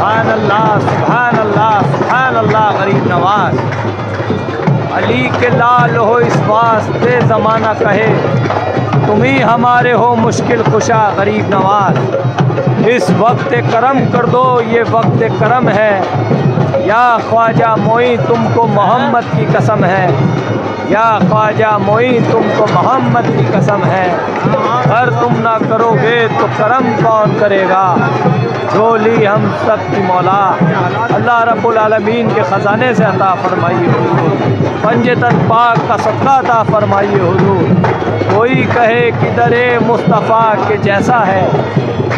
सुभान अल्लाह, सुभान अल्लाह, सुभान अल्लाह। गरीब नवाज अली के लाल हो इस वास्ते ज़माना कहे, तुम ही हमारे हो मुश्किल कुशा। गरीब नवाज इस वक्त करम कर दो, ये वक्त करम है। या ख्वाजा मोई तुमको मोहम्मद की कसम है, या ख्वाजा मोई तुमको मोहम्मद की कसम है। अगर तुम ना करोगे तो करम कौन करेगा, झोली हम सब की मौला। अल्लाह रब्बुल आलमीन के ख़जाने से अता फरमाइए हुजूर, पंजतन पाक का सदका अता फरमाइए हुजूर। कोई कहे कि दरे मुस्तफ़ा के जैसा है,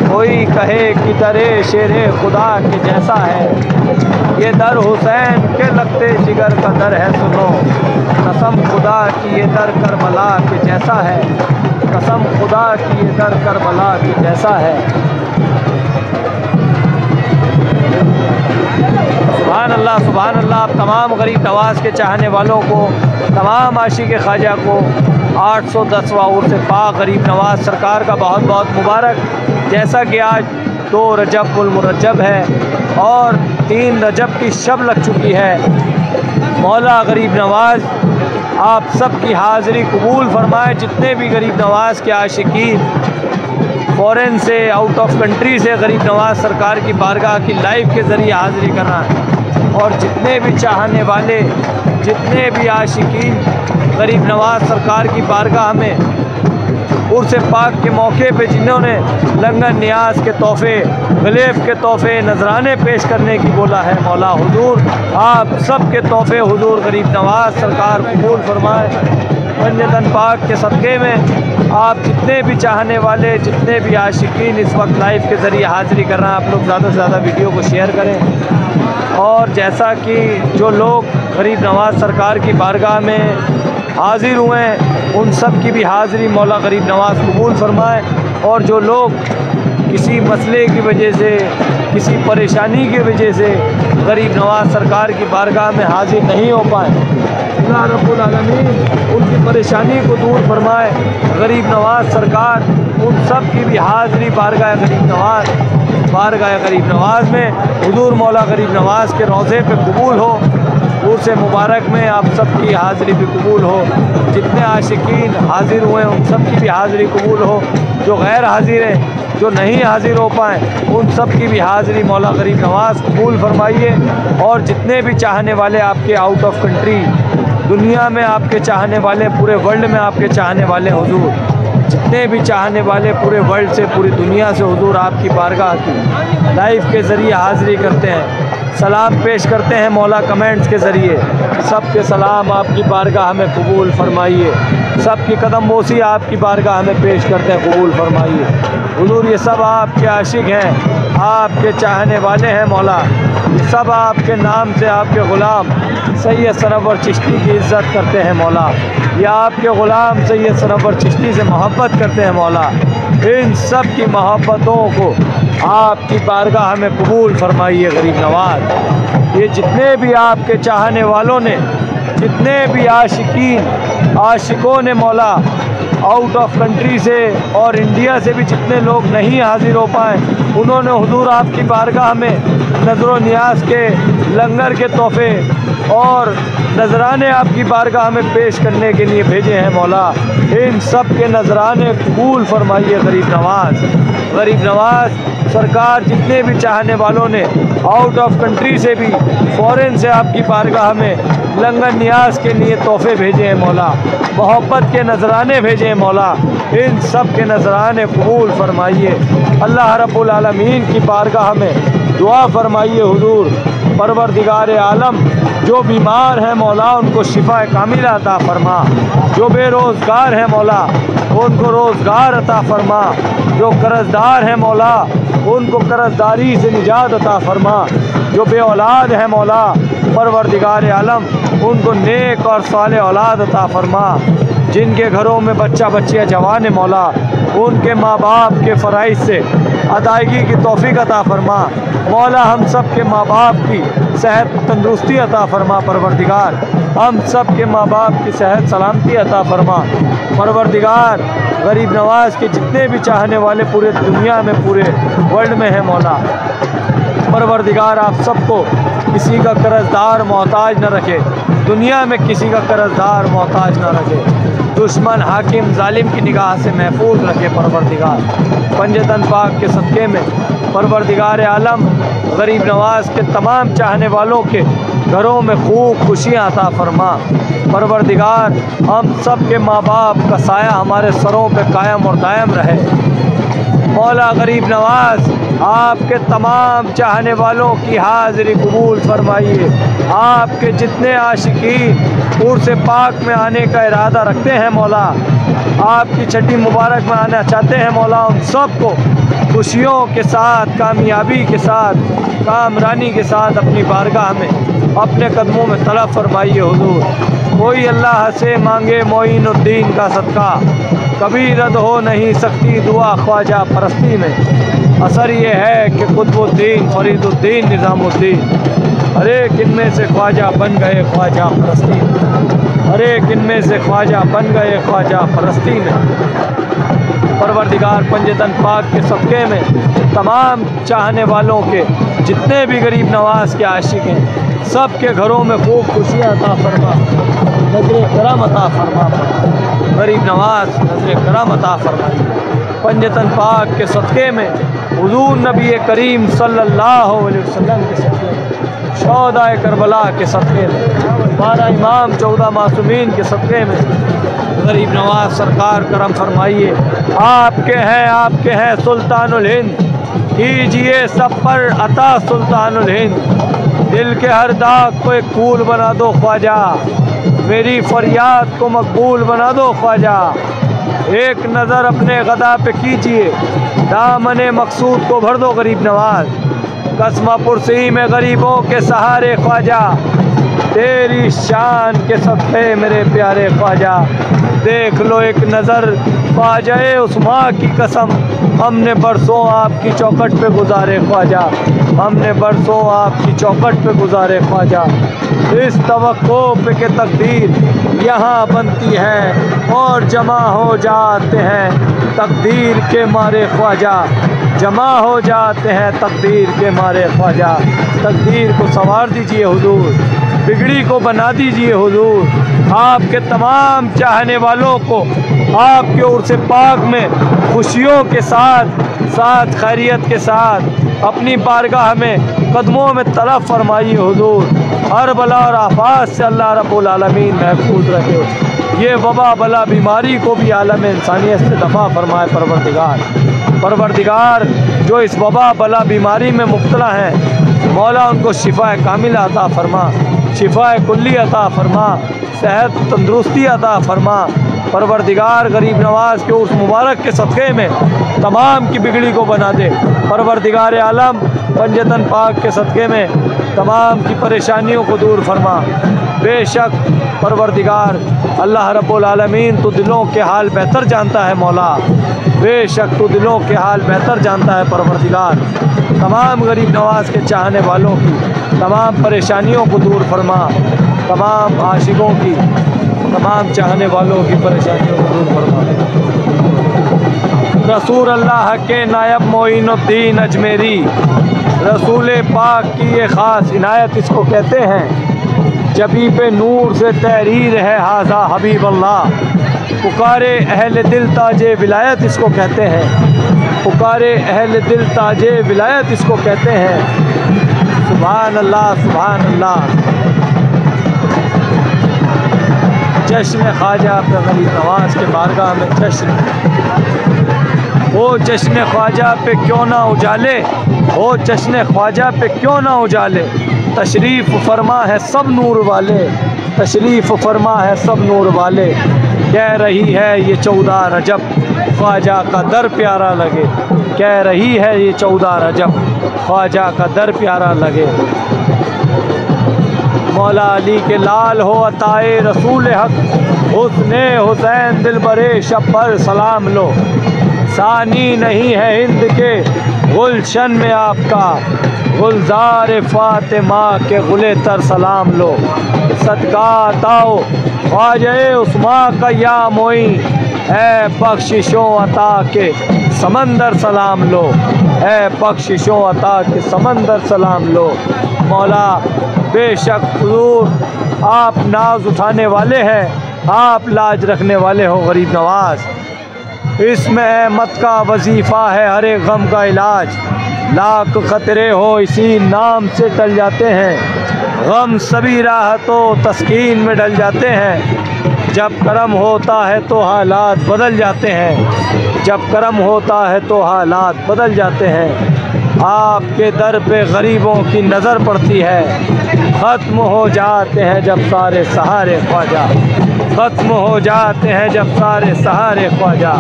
कोई कहे कि दरे शेरे खुदा के जैसा है। ये दर हुसैन के लगते जिगर का दर है, सुनो कसम खुदा की ये दर करबला के जैसा है, कसम खुदा की ये दर करबला के जैसा है। सुभान अल्लाह, सुभान अल्लाह। आप तमाम गरीब नवाज़ के चाहने वालों को, तमाम आशिक़ ख्वाजा को 810वां उर्स पाक गरीब नवाज़ सरकार का बहुत बहुत मुबारक। जैसा कि आज 2 रजब उल मुरज्जब है और 3 रजब की शब लग चुकी है। मौला गरीब नवाज़ आप सब की हाज़िरी कबूल फरमाए। जितने भी गरीब नवाज़ के आशिकीन फ़ॉरेन से, आउट ऑफ कंट्री से गरीब नवाज़ सरकार की बारगाह की लाइव के ज़रिए हाज़िरी कर रहा है, और जितने भी चाहने वाले, जितने भी आशिकीन गरीब नवाज़ सरकार की बारगाह में उर्स पाक के मौके पे जिन्होंने लंगर न्याज के तोहफ़े, गलेब के तोहफ़े, नजराने पेश करने की बोला है, मौला हुजूर आप सब के तोहफ़े हुजूर गरीब नवाज़ सरकार कबूल फरमाए। पंजतन पाक के सदक़े में आप जितने भी चाहने वाले, जितने भी आशिकीन इस वक्त लाइव के ज़रिए हाज़िरी कर रहे हैं, आप लोग ज़्यादा से ज़्यादा वीडियो को शेयर करें। और जैसा कि जो लोग गरीब नवाज़ सरकार की बारगाह में हाज़िर हुए हैं, उन सब की भी हाज़िरी मौला गरीब नवाज़ कबूल फरमाए। और जो लोग किसी मसले की वजह से, किसी परेशानी की वजह से गरीब नवाज़ सरकार की बारगाह में हाज़िर नहीं हो पाए, अल्लाह रब्बुल आलमीन उनकी परेशानी को दूर फरमाए। गरीब नवाज़ सरकार उन सब की भी हाज़िरी बारगाह गरीब नवाज़ में हुजूर मौला गरीब नवाज़ के रोज़े पे कबूल हो। उर्स मुबारक में आप सब की हाज़िरी भी कबूल हो। जितने आशिकीन हाज़िर हुए हैं उन सब की भी हाज़िरी कबूल हो। जो गैर हाज़िर हैं, जो नहीं हाज़िर हो पाए, उन सब की भी हाज़िरी मौला गरीब नवाज़ कबूल फरमाइए। और जितने भी चाहने वाले आपके आउट ऑफ कंट्री, दुनिया में आपके चाहने वाले, पूरे वर्ल्ड में आपके चाहने वाले हुजूर, जितने भी चाहने वाले पूरे वर्ल्ड से, पूरी दुनिया से हुजूर आपकी बारगाह की लाइव के ज़रिए हाज़िरी करते हैं, सलाम पेश करते हैं मौला कमेंट्स के ज़रिए। सब के सलाम आपकी बारगाह में कबूल फरमाइए। सब की कदम बोसी आपकी बारगाह में पेश करते हैं, कबूल फरमाइए हुजूर। ये सब आपके आशिक हैं, आपके चाहने वाले हैं मौला। ये सब आपके नाम से आपके ग़ुलाम सैयद सनवर चिश्ती की इज़्ज़त करते हैं मौला। ये आपके ग़ुलाम सैयद सनवर चिश्ती से मोहब्बत करते हैं मौला। इन सब की मोहब्बतों को आपकी बारगाह में कबूल फरमाइए गरीब नवाज़। ये जितने भी आपके चाहने वालों ने, जितने भी आशिकों ने मौला आउट ऑफ कंट्री से और इंडिया से भी जितने लोग नहीं हाज़िर हो पाए, उन्होंने हुजूर आपकी बारगाह में नज़र नियाज के लंगर के तोहफ़े और नजराने आपकी बारगाह में पेश करने के लिए भेजे हैं मौला। इन सब के नजराने कबूल फरमाइए गरीब नवाज़। गरीब नवाज़ सरकार जितने भी चाहने वालों ने आउट ऑफ कंट्री से भी, फ़ॉरेन से आपकी बारगाह में लंगर नियाज के लिए तोहफ़े भेजे हैं मौला, मोहब्बत के नजराने भेजे हैं मौला। इन सब के नजराने कबूल फरमाइए। अल्लाह रब्बुल आलमीन की बारगाह में दुआ फरमाइए हुजूर, परवरदिगार आलम जो बीमार हैं मौला उनको शिफा कामिला अता फरमा, जो बेरोज़गार हैं मौला उनको रोज़गार अता फरमा, जो कर्ज़दार हैं मौला उनको कर्ज़दारी से निजात अता फरमा, जो बे औलाद हैं मौला परवरदिगार आलम उनको नेक और साले औलाद अता फरमा, जिनके घरों में बच्चा बच्चियाँ जवान मौला उनके माँ बाप के फ़राइज़ से अदायगी की तौफ़ीक़ अता फरमा। मौला हम सब के माँ बाप की सेहत तंदुरुस्ती अता फरमा परवरदिगार, हम सब के माँ बाप की सेहत सलामती अता फरमा परवरदिगार। गरीब नवाज़ के जितने भी चाहने वाले पूरे दुनिया में, पूरे वर्ल्ड में हैं मौला, परवरदिगार आप सबको किसी का कर्जदार मोहताज न रखे, दुनिया में किसी का कर्जदार मोहताज न रखे, दुश्मन हाकिम जालिम की निगाह से महफूज रखे परवरदिगार। पंजतन पाक के सदक़े में परवरदिगार आलम गरीब नवाज के तमाम चाहने वालों के घरों में खूब खुशियाँ अता फरमा। परवरदिगार हम सब के माँ बाप का साया हमारे सरों पे कायम और दायम रहे। मौला गरीब नवाज आपके तमाम चाहने वालों की हाज़िरी कबूल फरमाइए। आपके जितने आशिकीन उर्स पाक में आने का इरादा रखते हैं मौला, आपकी छठी मुबारक में आना चाहते हैं मौला, उन सबको खुशियों के साथ, कामयाबी के साथ, कामरानी के साथ अपनी बारगाह में अपने कदमों में तलब फरमाइए हुजूर। कोई अल्लाह से मांगे मोइनुद्दीन का सदका, कभी रद्द हो नहीं सकती दुआ ख्वाजा परस्ती में। असर ये है कि कुतुबुद्दीन फरीदुद्दीन निज़ामुद्दीन अरे किन में से ख्वाजा बन गए ख्वाजा परस्ती में, अरे किन में से ख्वाजा बन गए ख्वाजा परस्ती में। परवरदिगार पंजतन पाक के सदक़े में तमाम चाहने वालों के जितने भी गरीब नवाज के आशिक हैं सब के घरों में खूब खुशियाँ अता फरमा, नज़र करम अता फरमा। गरीब नवाज नज़र करम अता फरमाइए। पंजतन पाक के सदक़े में हुज़ूर नबी करीम सल्लल्लाहु अलैहि वसल्लम के सदक़े में, शोहदाए करबला के सदक़े में, 12 इमाम 14 मासूमीन के सदक़े में गरीब नवाज सरकार करम फरमाइए। आपके हैं सुल्तानुल हिंद, कीजिए सब पर अता सुल्तानुल हिंद। दिल के हर दाग को एक फूल बना दो ख्वाजा, मेरी फरियाद को मकबूल बना दो ख्वाजा। एक नज़र अपने गदा पे कीजिए, दामने मकसूद को भर दो गरीब नवाज। कस्मा पुरसी में गरीबों के सहारे ख्वाजा, तेरी शान के सदक़े मेरे प्यारे ख्वाजा। देख लो एक नज़र ख्वाजा उस्मा की कसम, हमने बरसों आपकी चौखट पे गुजारे ख्वाजा, हमने बरसों आपकी चौखट पे गुजारे ख्वाजा। इस तवक्को पे के तकदीर यहाँ बनती है और जमा हो जाते हैं तकदीर के मारे ख्वाजा, जमा हो जाते हैं तकदीर के मारे ख्वाजा। तकदीर को संवार दीजिए हुजूर, बिगड़ी को बना दीजिए हुजूर। आपके तमाम चाहने वालों को आपके उर्स पाक में खुशियों के साथ साथ खैरियत के साथ अपनी बारगाह में कदमों में तलब फरमाइए हुजूर। हर बला और आफात से अल्लाह रब्बुल आलमीन महफूज रखे। ये वबा बला बीमारी को भी आलम इंसानियत से दफ़ा फरमाए परवरदिगार जो इस वबा बला बीमारी में मुब्तला हैं मौला उनको शिफा कामिल अता फरमा, शिफा कुल्ली अता फरमा, सेहत तंदुरुस्ती अता फरमा। परवरदिगार गरीब नवाज के उस मुबारक के सदक़े में तमाम की बिगड़ी को बना दे। परवरदिगार आलम पंजतन पाक के सदक़े में तमाम की परेशानियों को दूर फरमा। बेशक परवरदिगार अल्लाह रब्बुल आलमीन तो दिलों के हाल बेहतर जानता है मौला, बेशक तो दिलों के हाल बेहतर जानता है परवरदिगार। तमाम गरीब नवाज के चाहने वालों की तमाम परेशानियों को दूर फरमा, तमाम आशिकों की तमाम चाहने वालों की परेशानियों को दूर फरमा। रसूल अल्लाह के नायब मोइनुद्दीन अजमेरी, रसूल पाक की ये ख़ास इनायत इसको कहते हैं। जबी पे नूर से तहरीर है हाजा हबीब अल्लाह, पुकारे अहल दिल ताजे विलायत इसको कहते हैं, पुकारे अहल दिल ताजे विलायत इसको कहते हैं। सुभान अल्लाह सुभान अल्लाह। जश्न ख्वाजा पे गरीब नवाज के बारगाह में जश्न हो, जश्न ख्वाजा पे क्यों ना उजाले हो, जश्न ख्वाजा पे क्यों ना उजाले। तशरीफ़ फरमा है सब नूर वाले, तशरीफ़ फरमा है सब नूर वाले। कह रही है ये 14 रजब ख्वाजा का दर प्यारा लगे, कह रही है ये 14 रजब ख्वाजा का दर प्यारा लगे। मौला अली के लाल हो अताए रसूल हक, हुस्ने हुसैन दिल बरे शब पर सलाम लो। सानी नहीं है हिंद के गुलशन में आपका, गुलजार फातिमा के गुले तर सलाम लो। सदका ताओ ख्वाजा उस्मा का या मोई, ऐ बख्शिशों अता के समंदर सलाम लो, ऐ बख्शिशों अता के समंदर सलाम लो। मौला बेशक हुजूर आप नाज उठाने वाले हैं, आप लाज रखने वाले हो गरीब नवाज। इसमें अहमद का वजीफ़ा है हर एक गम का इलाज, लाख खतरे हो इसी नाम से टल जाते हैं, गम सभी राहतों तस्कीन में डल जाते हैं। जब करम होता है तो हालात बदल जाते हैं, जब करम होता है तो हालात बदल जाते हैं। आपके दर पे गरीबों की नज़र पड़ती है, ख़त्म हो जाते हैं जब सारे सहारे ख्वाजा, ख़त्म हो जाते हैं जब सारे सहारे ख्वाजा।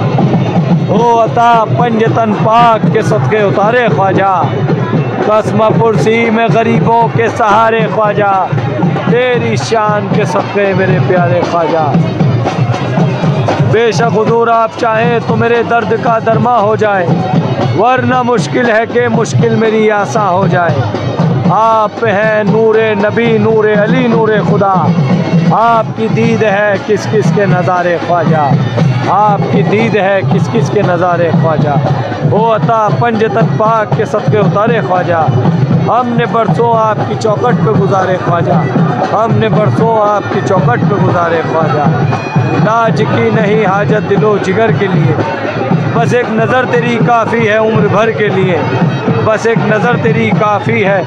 हो अता पंजतन पाक के सदके उतारे ख्वाजा, कसम पुरसी में गरीबों के सहारे ख्वाजा, तेरी शान के सदके मेरे प्यारे ख्वाजा। बेशक हुजूर आप चाहें तो मेरे दर्द का दरमा हो जाए, वरना मुश्किल है कि मुश्किल मेरी आसा हो जाए। आप हैं नूरे नबी नूरे अली नूरे खुदा, आपकी दीद है किस किस के नज़ारे ख्वाजा, आपकी दीद है किस किस के नज़ारे ख्वाजा। ओ अता पंजतन पाक के सदके उतारे ख्वाजा, हमने बरसों आपकी चौखट पे गुजारे ख्वाजा, हमने बरसों आपकी चौखट पे गुजारे ख्वाजा। नाज की नहीं हाजत दिलो जिगर के लिए, बस एक नज़र तेरी काफ़ी है उम्र भर के लिए, बस एक नज़र तेरी काफ़ी है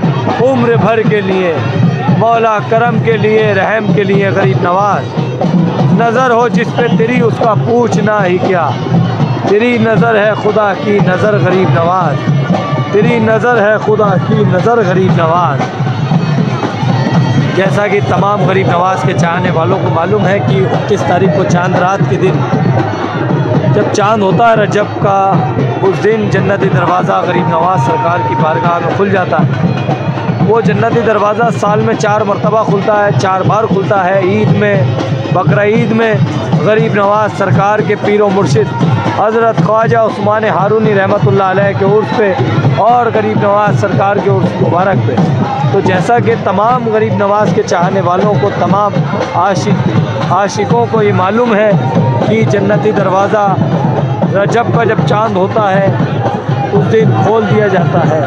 उम्र भर के लिए। मौला करम के लिए रहम के लिए गरीब नवाज, नज़र हो जिस पे तेरी उसका पूछना ही क्या, तेरी नज़र है खुदा की नज़र गरीब नवाज, तेरी नज़र है खुदा की नज़र गरीब नवाज। जैसा कि तमाम गरीब नवाज के चाहने वालों को मालूम है कि 21 तारीख को चांद रात के दिन जब चांद होता है रजब का, उस दिन जन्नती दरवाज़ा गरीब नवाज सरकार की बारगाह में खुल जाता है। वो जन्नती दरवाज़ा साल में 4 मरतबा खुलता है, 4 बार खुलता है। ईद में, बकरा ईद में गरीब नवाज सरकार के पीरो मुर्शिद हज़रत ख्वाजा उस्मान हारूनी रहमतुल्लाह अलैह के उर्स पे और गरीब नवाज सरकार के उर्स मुबारक पे। तो जैसा कि तमाम गरीब नवाज के चाहने वालों को, तमाम आशिकों को ये मालूम है कि जन्नती दरवाज़ा रजब का जब चांद होता है उस दिन खोल दिया जाता है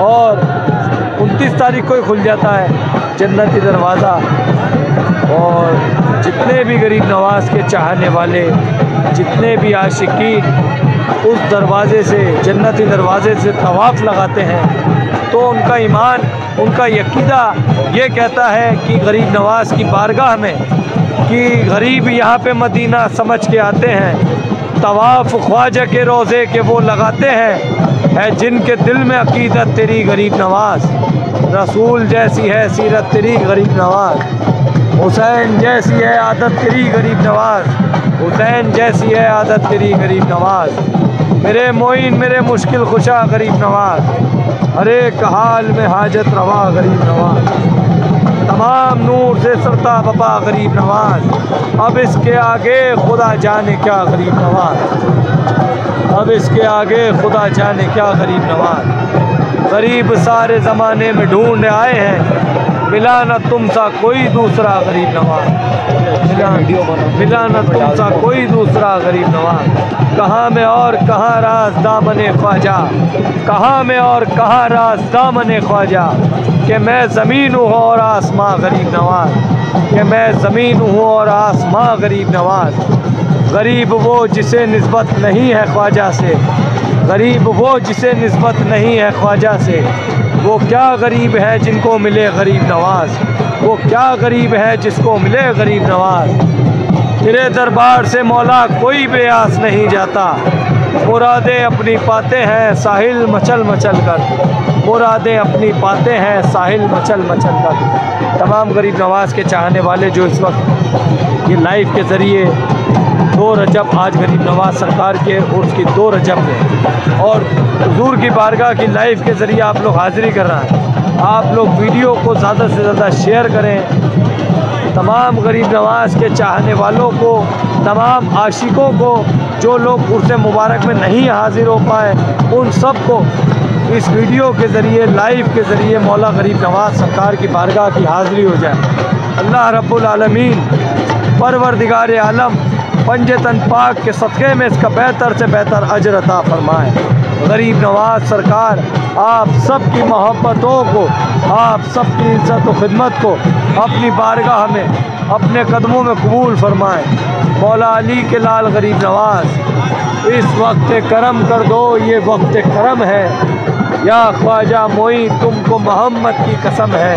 और 29 तारीख को ही खुल जाता है जन्नती दरवाज़ा। और जितने भी गरीब नवाज के चाहने वाले, जितने भी आशिकीन उस दरवाज़े से, जन्नती दरवाज़े से तवाफ़ लगाते हैं तो उनका ईमान, उनका यकीदा ये कहता है कि गरीब नवाज की बारगाह में कि गरीब यहाँ पे मदीना समझ के आते हैं, तवाफ़ ख्वाजा के रोज़े के वो लगाते हैं, है जिनके दिल में अकीदत तेरी गरीब नवाज। रसूल जैसी है सीरत तेरी गरीब नवाज, हुसैन जैसी है आदत तेरी गरीब नवाज, हुसैन जैसी है आदत तेरी गरीब नवाज। मेरे मोइन मेरे मुश्किल खुशा गरीब नवाज, हर एक हाल में हाजत रवा गरीब नवाज, तमाम नूर से सरता बपा गरीब नवाज। अब इसके आगे खुदा जाने क्या गरीब नवाज, अब इसके आगे खुदा जाने क्या गरीब नवाज। गरीब सारे ज़माने में ढूंढ आए हैं, मिला न तुम सा कोई दूसरा गरीब नवाज, मिला न तुम सा कोई दूसरा गरीब नवाज। कहाँ में और कहाँ राज दामने ख्वाजा, कहाँ में और कहाँ राज दामने ख्वाजा, कि मैं ज़मीन हूँ और आसमां गरीब नवाज, कि मैं ज़मीन हूँ और आसमां गरीब नवाज। गरीब वो जिसे निस्बत नहीं है ख्वाजा से, गरीब वो जिसे निस्बत नहीं है ख्वाजा से। वो क्या गरीब है जिनको मिले गरीब नवाज, वो क्या गरीब है जिसको मिले गरीब नवाज। तेरे दरबार से मौला कोई बेआस नहीं जाता, मुरादें अपनी पाते हैं साहिल मचल मचल कर, मुरादें अपनी पाते हैं साहिल मचल मचल कर। तमाम गरीब नवाज के चाहने वाले जो इस वक्त ये लाइव के ज़रिए 2 रजब, आज गरीब नवाज सरकार के उर्स की 2 रजब में और हुजूर की बारगाह की लाइव के ज़रिए आप लोग हाज़िरी कर रहे हैं, आप लोग वीडियो को ज़्यादा से ज़्यादा शेयर करें। तमाम गरीब नवाज के चाहने वालों को, तमाम आशिकों को, जो लोग उर्स मुबारक में नहीं हाज़िर हो पाए, उन सब को इस वीडियो के ज़रिए, लाइव के ज़रिए मौला गरीब नवाज सरकार की बारगाह की हाज़िरी हो जाए। अल्लाह रब्बुल आलमीन परवरदिगार आलम पंजतन पाक के सदक़े में इसका बेहतर से बेहतर अजर अता फरमाए। गरीब नवाज सरकार आप सब की मोहब्बतों को, आप सब की इज़्ज़त व खिदमत को अपनी बारगाह में अपने कदमों में कबूल फरमाएँ। मौला अली के लाल गरीब नवाज इस वक्त करम कर दो, ये वक्त करम है। या ख्वाजा मोई तुमको मोहम्मद की कसम है,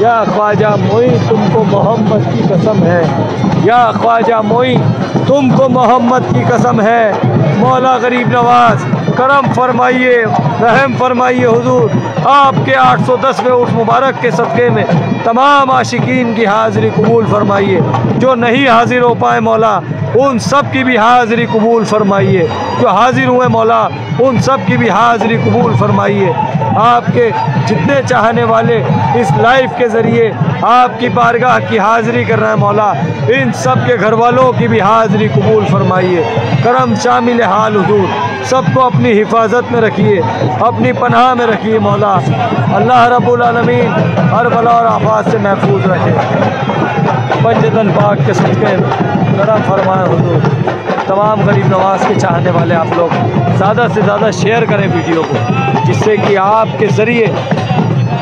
या ख्वाजा मोई तुमको मोहम्मद की कसम है, या ख्वाजा मोई तुमको मोहम्मद की कसम है। मौला गरीब नवाज करम फरमाइए, रहम फरमाइए हुजूर। आपके 810वें उर्स मुबारक के सदक़े में तमाम आशिकीन की हाज़िरी कबूल फरमाइए। जो नहीं हाजिर हो पाए मौला उन सब की भी हाज़िरी कबूल फरमाइए। जो हाजिर हुए मौला उन सब की भी हाज़िरी कबूल फरमाइए। आपके जितने चाहने वाले इस लाइव के ज़रिए आपकी बारगाह की हाज़िरी कर रहे हैं मौला, इन सब के घर वालों की भी हाज़िरी कबूल फरमाइए। करम शामिल हाल हुजूर, सबको अपनी हिफाजत में रखिए, अपनी पनाह में रखिए मौला। अल्लाह रब्बुल आलमीन हर बला और आफात से महफूज रखे। पंजतन पाक के सदक़े में करम फरमाए हुजूर। तमाम गरीब नवाज के चाहने वाले आप लोग ज़्यादा से ज़्यादा शेयर करें वीडियो को, जिससे कि आपके ज़रिए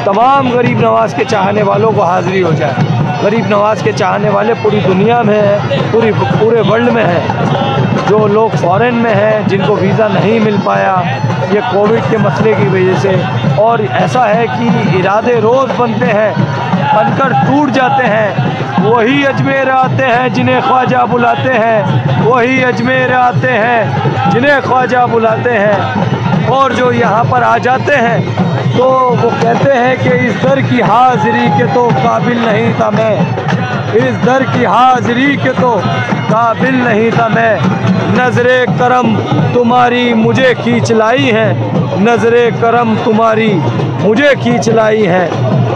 तमाम गरीब नवाज के चाहने वालों को हाज़िरी हो जाए। गरीब नवाज के चाहने वाले पूरी दुनिया में हैं, पूरे वर्ल्ड में हैं। जो लोग फ़ॉरेन में हैं, जिनको वीज़ा नहीं मिल पाया ये कोविड के मसले की वजह से, और ऐसा है कि इरादे रोज़ बनते हैं, बनकर टूट जाते हैं। वही अजमेर आते हैं जिन्हें ख्वाजा बुलाते हैं, वही अजमेर आते हैं जिन्हें ख्वाजा बुलाते हैं। और जो यहाँ पर आ जाते हैं तो वो कहते हैं कि इस दर की हाज़िरी के तो काबिल नहीं था मैं, इस दर की हाज़िरी के तो काबिल नहीं था मैं। नज़रे करम तुम्हारी मुझे खींच लाई है, नज़रे करम तुम्हारी मुझे खींच लाई है।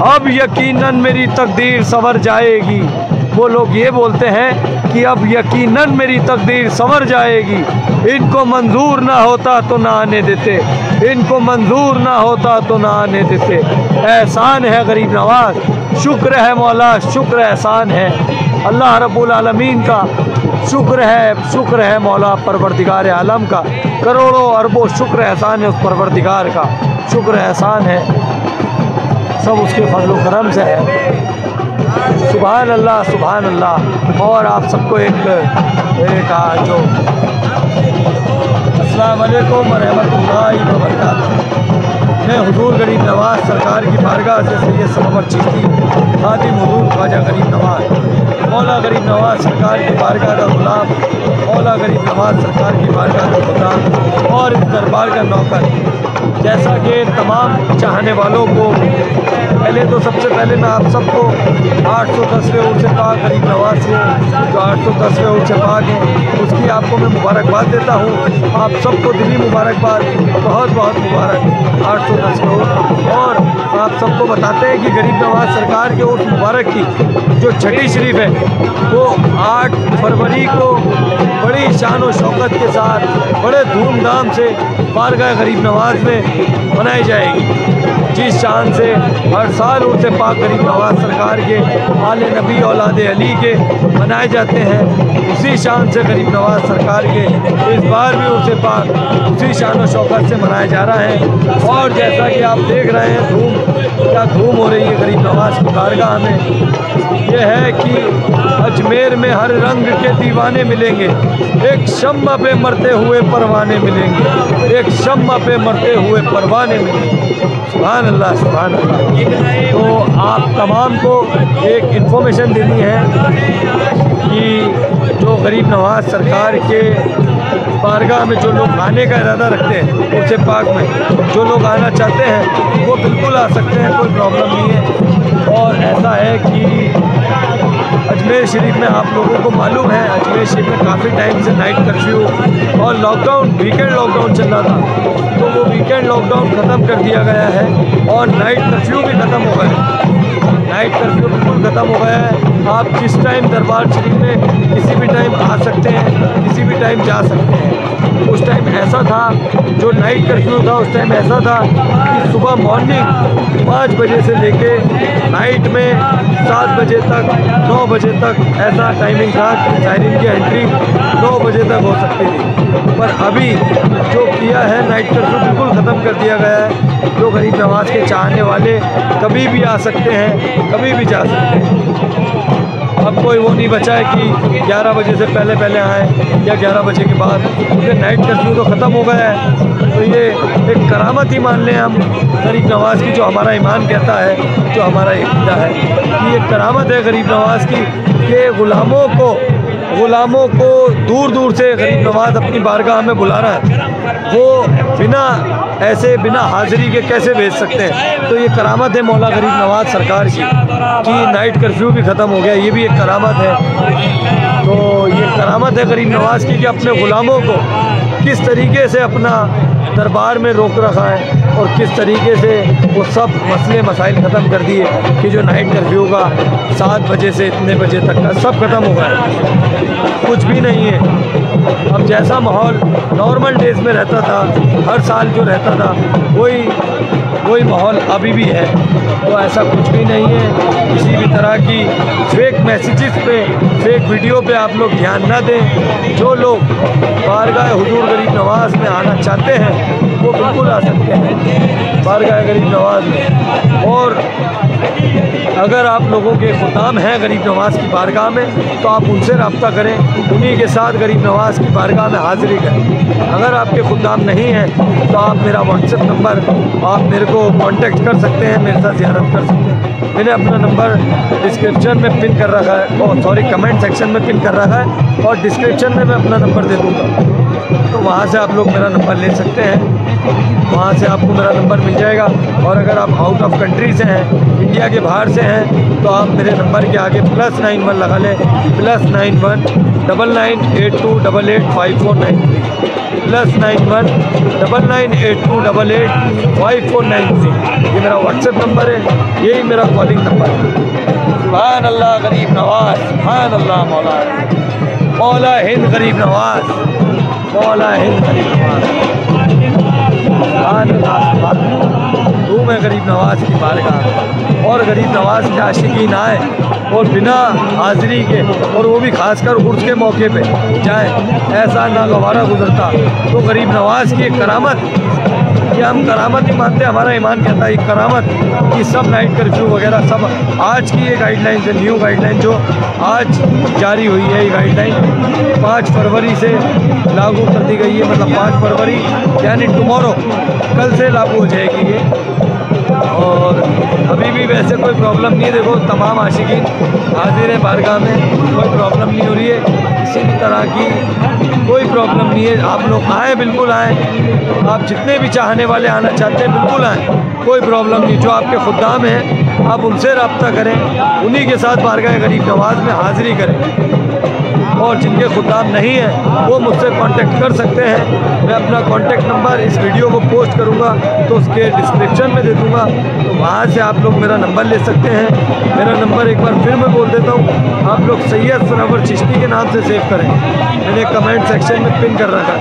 अब यकीनन मेरी तकदीर संवर जाएगी। वो लोग ये बोलते हैं कि अब यकीनन मेरी तकदीर संवर जाएगी। इनको मंजूर ना होता तो ना आने देते, इनको मंजूर ना होता तो ना आने देते। एहसान है गरीब नवाज, शुक्र है मौला, शुक्र एहसान है अल्लाह रब्बुल आलमीन का, शुक्र है मौला परवरदिगार आलम का। करोड़ों अरबों शुक्र एहसान है उस परवरदिगार का, शुक्र एहसान है सब उसके फजल व करम से है। सुभान अल्लाह, सुभान अल्लाह। और आप सबको एक जो अस्सलाम वालेकुम व रहमतुल्लाहि व बरकातहू। मैं हुजूर गरीब नवाज सरकार की बारगाह से सैयद समवर चिश्ती खादिम हुजूर ख्वाजा गरीब नवाज, मौला गरीब नवाज सरकार की बारगाह का गुलाम, मौला गरीब नवाज सरकार की बारगाह का गुलाम और इस दरबार का नौकर। जैसा कि तमाम चाहने वालों को पहले तो सबसे पहले मैं आप सबको 810वें उर्स पाक गरीब नवाज से जो 810वें उर्स पाक है उसकी आपको मैं मुबारकबाद देता हूँ। आप सबको दिली मुबारकबाद, बहुत बहुत मुबारक 810वें उर्स। और आप सबको बताते हैं कि गरीब नवाज सरकार के उर्स मुबारक की जो छठी शरीफ है वो 8 फरवरी को बड़ी शान और शौकत के साथ बड़े धूमधाम से बारगाह गरीब नवाज में मनाई जाएगी। जिस शान से हर साल उर्स पाक गरीब नवाज सरकार के आले नबी औलाद अली के मनाए जाते हैं, उसी शान से गरीब नवाज सरकार के इस बार भी उर्स पाक उसी शान और शौकत से मनाया जा रहा है। और जैसा कि आप देख रहे हैं क्या धूम हो रही है गरीब नवाज की बारगाह में। यह है कि अजमेर में हर रंग के दीवाने मिलेंगे, एक शम्मा पे मरते हुए परवाने मिलेंगे, एक शम्मा पे मरते हुए परवाने मिलेंगे। सुभान अल्लाह, सुभान अल्लाह। तो आप तमाम को एक इन्फॉर्मेशन देनी है कि जो गरीब नवाज सरकार के बारगाह में जो लोग आने का इरादा रखते हैं उर्स पाक में, जो लोग आना चाहते हैं वो बिल्कुल आ सकते हैं, कोई प्रॉब्लम नहीं है। और ऐसा है कि अजमेर शरीफ में आप लोगों को मालूम है अजमेर शरीफ में काफ़ी टाइम से नाइट कर्फ्यू और लॉकडाउन, वीकेंड लॉकडाउन चल रहा था, तो वो वीकेंड लॉकडाउन ख़त्म कर दिया गया है और नाइट कर्फ्यू भी ख़त्म हो गए। नाइट कर्फ्यू बिल्कुल ख़त्म हो गया है। आप जिस टाइम दरबार शरीफ में किसी भी टाइम आ सकते हैं, किसी भी टाइम जा सकते हैं। उस टाइम ऐसा था, जो नाइट कर्फ्यू था उस टाइम ऐसा था कि सुबह मॉर्निंग 5 बजे से लेके नाइट में 7 बजे तक, 9 बजे तक ऐसा टाइमिंग था कि सायरन की एंट्री 9 बजे तक हो सकती थी। पर अभी जो किया है, नाइट कर्फ्यू बिल्कुल ख़त्म कर दिया गया है। जो गरीब नवाज के चाहने वाले कभी भी आ सकते हैं, कभी भी जा सकते हैं। अब कोई वो नहीं बचा है कि 11 बजे से पहले आएँ या 11 बजे के बाद, क्योंकि नाइट कर्फ्यू तो ख़त्म हो गया है। तो ये एक करामत ही मान लें हम गरीब नवाज की, जो हमारा ईमान कहता है, जो हमारा इक़्तिदा है कि ये करामत है गरीब नवाज की कि ग़ुलामों को दूर दूर से गरीब नवाज अपनी बारगाह में बुला रहा है। वो बिना हाज़िरी के कैसे भेज सकते हैं? तो ये करामत है मौला गरीब नवाज सरकार की कि नाइट कर्फ्यू भी ख़त्म हो गया। ये भी एक करामत है। तो ये करामत है गरीब नवाज की कि अपने ग़ुलामों को किस तरीके से अपना दरबार में रोक रखा है और किस तरीके से वो सब मसले मसाइल ख़त्म कर दिए कि जो नाइट कर्फ्यू का 7 बजे से इतने बजे तक का सब ख़त्म हो गया। कुछ भी नहीं है। अब जैसा माहौल नॉर्मल डेज़ में रहता था, हर साल जो रहता था, वही माहौल अभी भी है। तो ऐसा कुछ भी नहीं है। किसी भी तरह की फेक मैसेजेस पे, फेक वीडियो पे आप लोग ध्यान न दें। जो लोग बारगाह हुजूर गरीब नवाज में आना चाहते हैं वो बिल्कुल आ सकते हैं बारगाह गरीब नवाज में। और अगर आप लोगों के खुदाम हैं गरीब नवाज की बारगाह में तो आप उनसे रब्ता करें, उन्हीं के साथ गरीब नवाज की बारगाह में हाज़िरी करें। अगर आपके खुदाम नहीं हैं तो आप मेरा व्हाट्सएप नंबर, आप मेरे को कांटेक्ट कर सकते हैं, मेरे साथ ज़ियारत कर सकते हैं। मैंने अपना नंबर डिस्क्रिप्शन में पिन कर रखा है, कमेंट सेक्शन में पिन कर रखा है, और डिस्क्रिप्शन में मैं अपना नंबर दे दूँगा। तो वहाँ से आप लोग मेरा नंबर ले सकते हैं, वहाँ से आपको मेरा नंबर मिल जाएगा। और अगर आप आउट ऑफ कंट्री से हैं, इंडिया के बाहर से हैं, तो आप मेरे नंबर के आगे +91 लगा लें, +91 9982885493, +91 9982885493। ये मेरा व्हाट्सएप नंबर है, यही मेरा कॉलिंग नंबर है। सुभान अल्लाह गरीब नवाज, सुभान अल्लाह मौला हिंद गरीब नवाज, मौला हिंद गरीब नवाज। धूम है गरीब नवाज की बारगाह, और गरीब नवाज के आशिकीन आए और बिना हाज़िरी के, और वो भी खासकर उर्स के मौके पे जाएं, ऐसा नागवारा गुजरता। तो गरीब नवाज की एक करामत, कि हम करामत ही मानते, हमारा ईमान कहता है करामत कि सब नाइट कर्फ्यू वगैरह सब आज की ये गाइडलाइन से, न्यू गाइडलाइन जो आज जारी हुई है, ये गाइडलाइन 5 फरवरी से लागू कर दी गई है। मतलब 5 फरवरी यानी टुमारो, कल से लागू हो जाएगी ये। और अभी भी वैसे कोई प्रॉब्लम नहीं है। देखो तमाम आशिकीन हाजिर है बारगाह में, कोई प्रॉब्लम नहीं हो रही है, किसी भी तरह की कोई प्रॉब्लम नहीं है। आप लोग आएँ, बिल्कुल आएँ। आप जितने भी चाहने वाले आना चाहते हैं बिल्कुल आएँ, कोई प्रॉब्लम नहीं। जो आपके खुदाम हैं आप उनसे रब्ता करें, उन्हीं के साथ बारगाह गरीब नवाज में हाज़िरी करें। और जिनके खुदाम नहीं हैं वो मुझसे कांटेक्ट कर सकते हैं। मैं अपना कांटेक्ट नंबर इस वीडियो को पोस्ट करूंगा तो उसके डिस्क्रिप्शन में दे दूंगा, तो वहाँ से आप लोग मेरा नंबर ले सकते हैं। मेरा नंबर एक बार फिर मैं बोल देता हूँ, आप लोग सैयद सरोवर चिश्ती के नाम से सेव करें, मैंने कमेंट सेक्शन में पिन कर रखा है,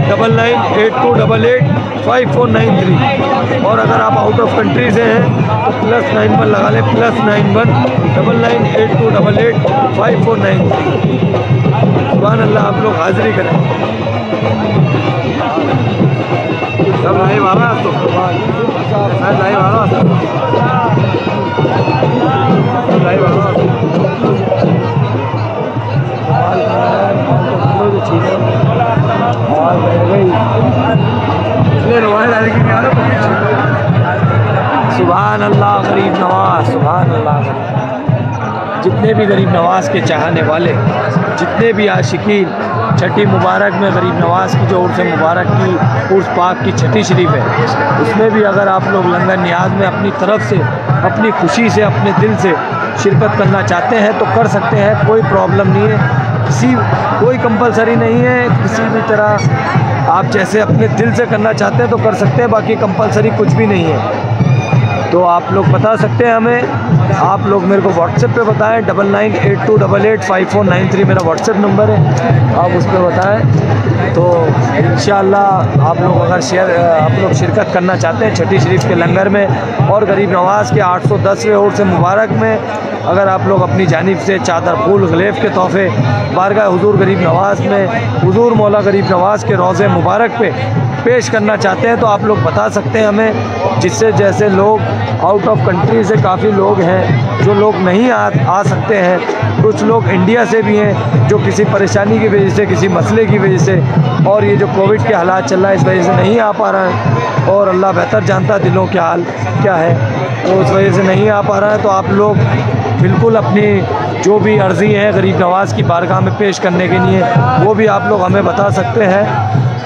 9982885493। और अगर आप आउट ऑफ कंट्री से हैं तो +91 लगा लें, +91 9982885493। सुभान अल्लाह, आप लोग हाज़िरी करें। सब लाइव आ रहा है, तो लाइव आ रहा है, लाइव आ रहा है। सुभान अल्लाह गरीब नवाज, सुभान अल्लाह गरीब। जितने भी गरीब नवाज के चाहने वाले, जितने भी आशिकीन, छठी मुबारक में गरीब नवाज की जो उर्स मुबारक की, उर्स पाक की छठी शरीफ है, उसमें भी अगर आप लोग लंगर नियाज में अपनी तरफ से, अपनी खुशी से, अपने दिल से शिरकत करना चाहते हैं तो कर सकते हैं, कोई प्रॉब्लम नहीं है। कोई कंपलसरी नहीं है, किसी भी तरह आप जैसे अपने दिल से करना चाहते हैं तो कर सकते हैं, बाकी कंपलसरी कुछ भी नहीं है। तो आप लोग बता सकते हैं हमें, आप लोग मेरे को व्हाट्सएप पे बताएं। 9982885493 मेरा व्हाट्सएप नंबर है, आप उस पर बताएं। तो इंशाअल्लाह आप लोग अगर आप लोग शिरकत करना चाहते हैं छठी शरीफ के लंगर में और गरीब नवाज़ के 810वें उर्स मुबारक में, अगर आप लोग अपनी जानिब से चादर, फूल, गलेफ के तोहफ़े बारगाह हुजूर गरीब नवाज़ में हुजूर मौला गरीब नवाज़ के रोज़े मुबारक पे पेश करना चाहते हैं तो आप लोग बता सकते हैं हमें। जिससे जैसे लोग आउट ऑफ कंट्री से काफ़ी लोग हैं, जो लोग नहीं आ सकते हैं, कुछ लोग इंडिया से भी हैं जो किसी परेशानी की वजह से, किसी मसले की वजह से, और ये जो कोविड के हालात चल रहा है इस वजह से नहीं आ पा रहा है, और अल्लाह बेहतर जानता दिलों के हाल क्या है, तो उस वजह से नहीं आ पा रहा है। तो आप लोग बिल्कुल अपनी जो भी अर्ज़ी है गरीब नवाज़ की बारगाह में पेश करने के लिए वो भी आप लोग हमें बता सकते हैं,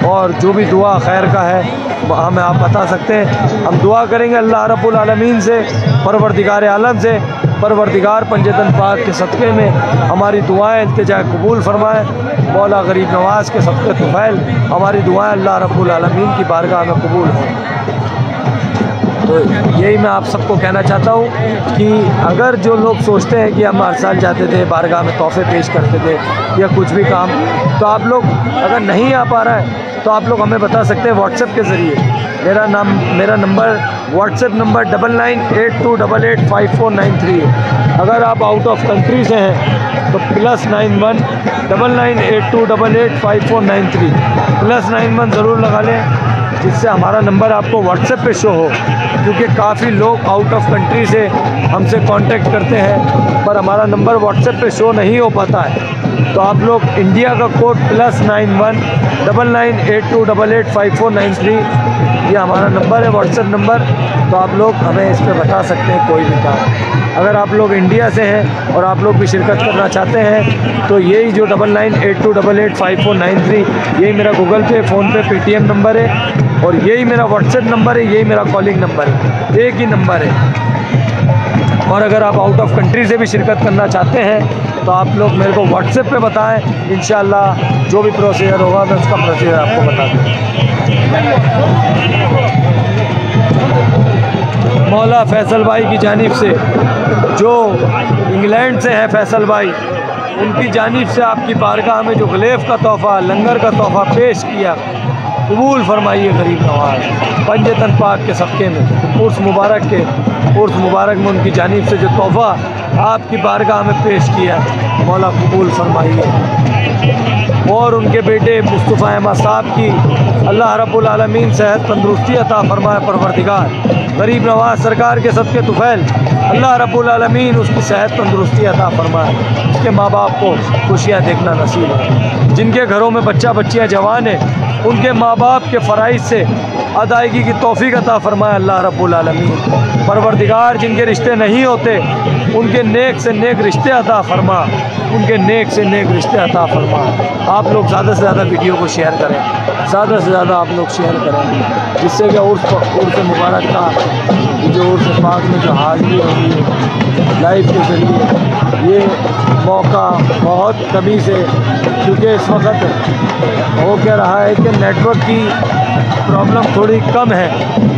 और जो भी दुआ खैर का है हमें आप बता सकते हैं। हम दुआ करेंगे अल्लाह रब्बुल आलमीन से, परवरदिगार आलम से, परवरदिगार पंजतन पाक के सदक़े में हमारी दुआएं इल्तिजा कबूल फरमाए। मौला गरीब नवाज़ के सदक़े तुफ़ैल हमारी दुआएं अल्लाह रब्बुल आलमीन की बारगाह में कबूल हों। तो यही मैं आप सबको कहना चाहता हूँ कि अगर जो लोग सोचते हैं कि हम हर साल जाते थे बारगाह में तोहफ़े पेश करते थे या कुछ भी काम, तो आप लोग अगर नहीं आ पा रहा है तो आप लोग हमें बता सकते हैं व्हाट्सएप के ज़रिए। मेरा नंबर व्हाट्सएप नंबर 9982885493 है। अगर आप आउट ऑफ कंट्री से हैं तो +91 9982885493 +91 ज़रूर लगा लें, जिससे हमारा नंबर आपको व्हाट्सएप पे शो हो, क्योंकि काफ़ी लोग आउट ऑफ कंट्री से हमसे कांटेक्ट करते हैं पर हमारा नंबर व्हाट्सएप पे शो नहीं हो पाता है। तो आप लोग इंडिया का कोड +91 9982885493 ये हमारा नंबर है, व्हाट्सएप नंबर। तो आप लोग हमें इस पर बता सकते हैं कोई भी काम। अगर आप लोग इंडिया से हैं और आप लोग भी शिरकत करना चाहते हैं तो यही जो 9982885493 यही मेरा गूगल पे, फ़ोनपे, पेटीएम नंबर है, और यही मेरा व्हाट्सएप नंबर है, यही मेरा कॉलिंग नंबर है, एक ही नंबर है। और अगर आप आउट ऑफ कंट्री से भी शिरकत करना चाहते हैं तो आप लोग मेरे को व्हाट्सएप पे बताएं, इंशाअल्लाह जो भी प्रोसीजर होगा मैं उसका प्रोसीजर आपको बता दूँ। मौला फैसल भाई की जानिब से, जो इंग्लैंड से हैं फैसल भाई, उनकी जानिब से आपकी बारगाह में जो गलेफ का तोहफ़ा, लंगर का तोहफ़ा पेश किया, कबूल फरमाइए गरीब नवाज़ पंजतन पाक के सदक़े में। उर्स मुबारक में उनकी जानिब से जो तोहफ़ा आपकी बारगाह में पेश किया, मौला कबूल फरमाइए। और उनके बेटे मुस्तफ़ा अहमद साहब की अल्लाह रब्बुल आलमीन सेहत तंदुरुस्ती अता फरमाए। परवरदिगार गरीब नवाज़ सरकार के सदक़े तुफ़ैल अल्लाह रब्बुल आलमीन उसकी सेहत तंदुरुस्ती अता फरमाए, उसके माँ बाप को खुशियाँ देखना नसीब है। जिनके घरों में बच्चा बच्चियाँ जवान हैं उनके माँ बाप के फ़राइज़ से अदायगी की तौफ़ीक़ अता फरमाए अल्लाह रब्बुल आलमीन। परवरदिगार जिनके रिश्ते नहीं होते उनके नेक से नेक रिश्ते अता फरमा, उनके नेक से नेक रिश्ते अता फरमा। आप लोग ज़्यादा से ज़्यादा वीडियो को शेयर करें, ज़्यादा से ज़्यादा आप लोग शेयर करें, जिससे कि उर्स मुबारक का जो उर्स पाक में जो हाज़िरी होगी है लाइव के ज़रिए, ये मौका बहुत कमी से, क्योंकि इस वक्त हो क्या रहा है कि नेटवर्क की प्रॉब्लम थोड़ी कम है,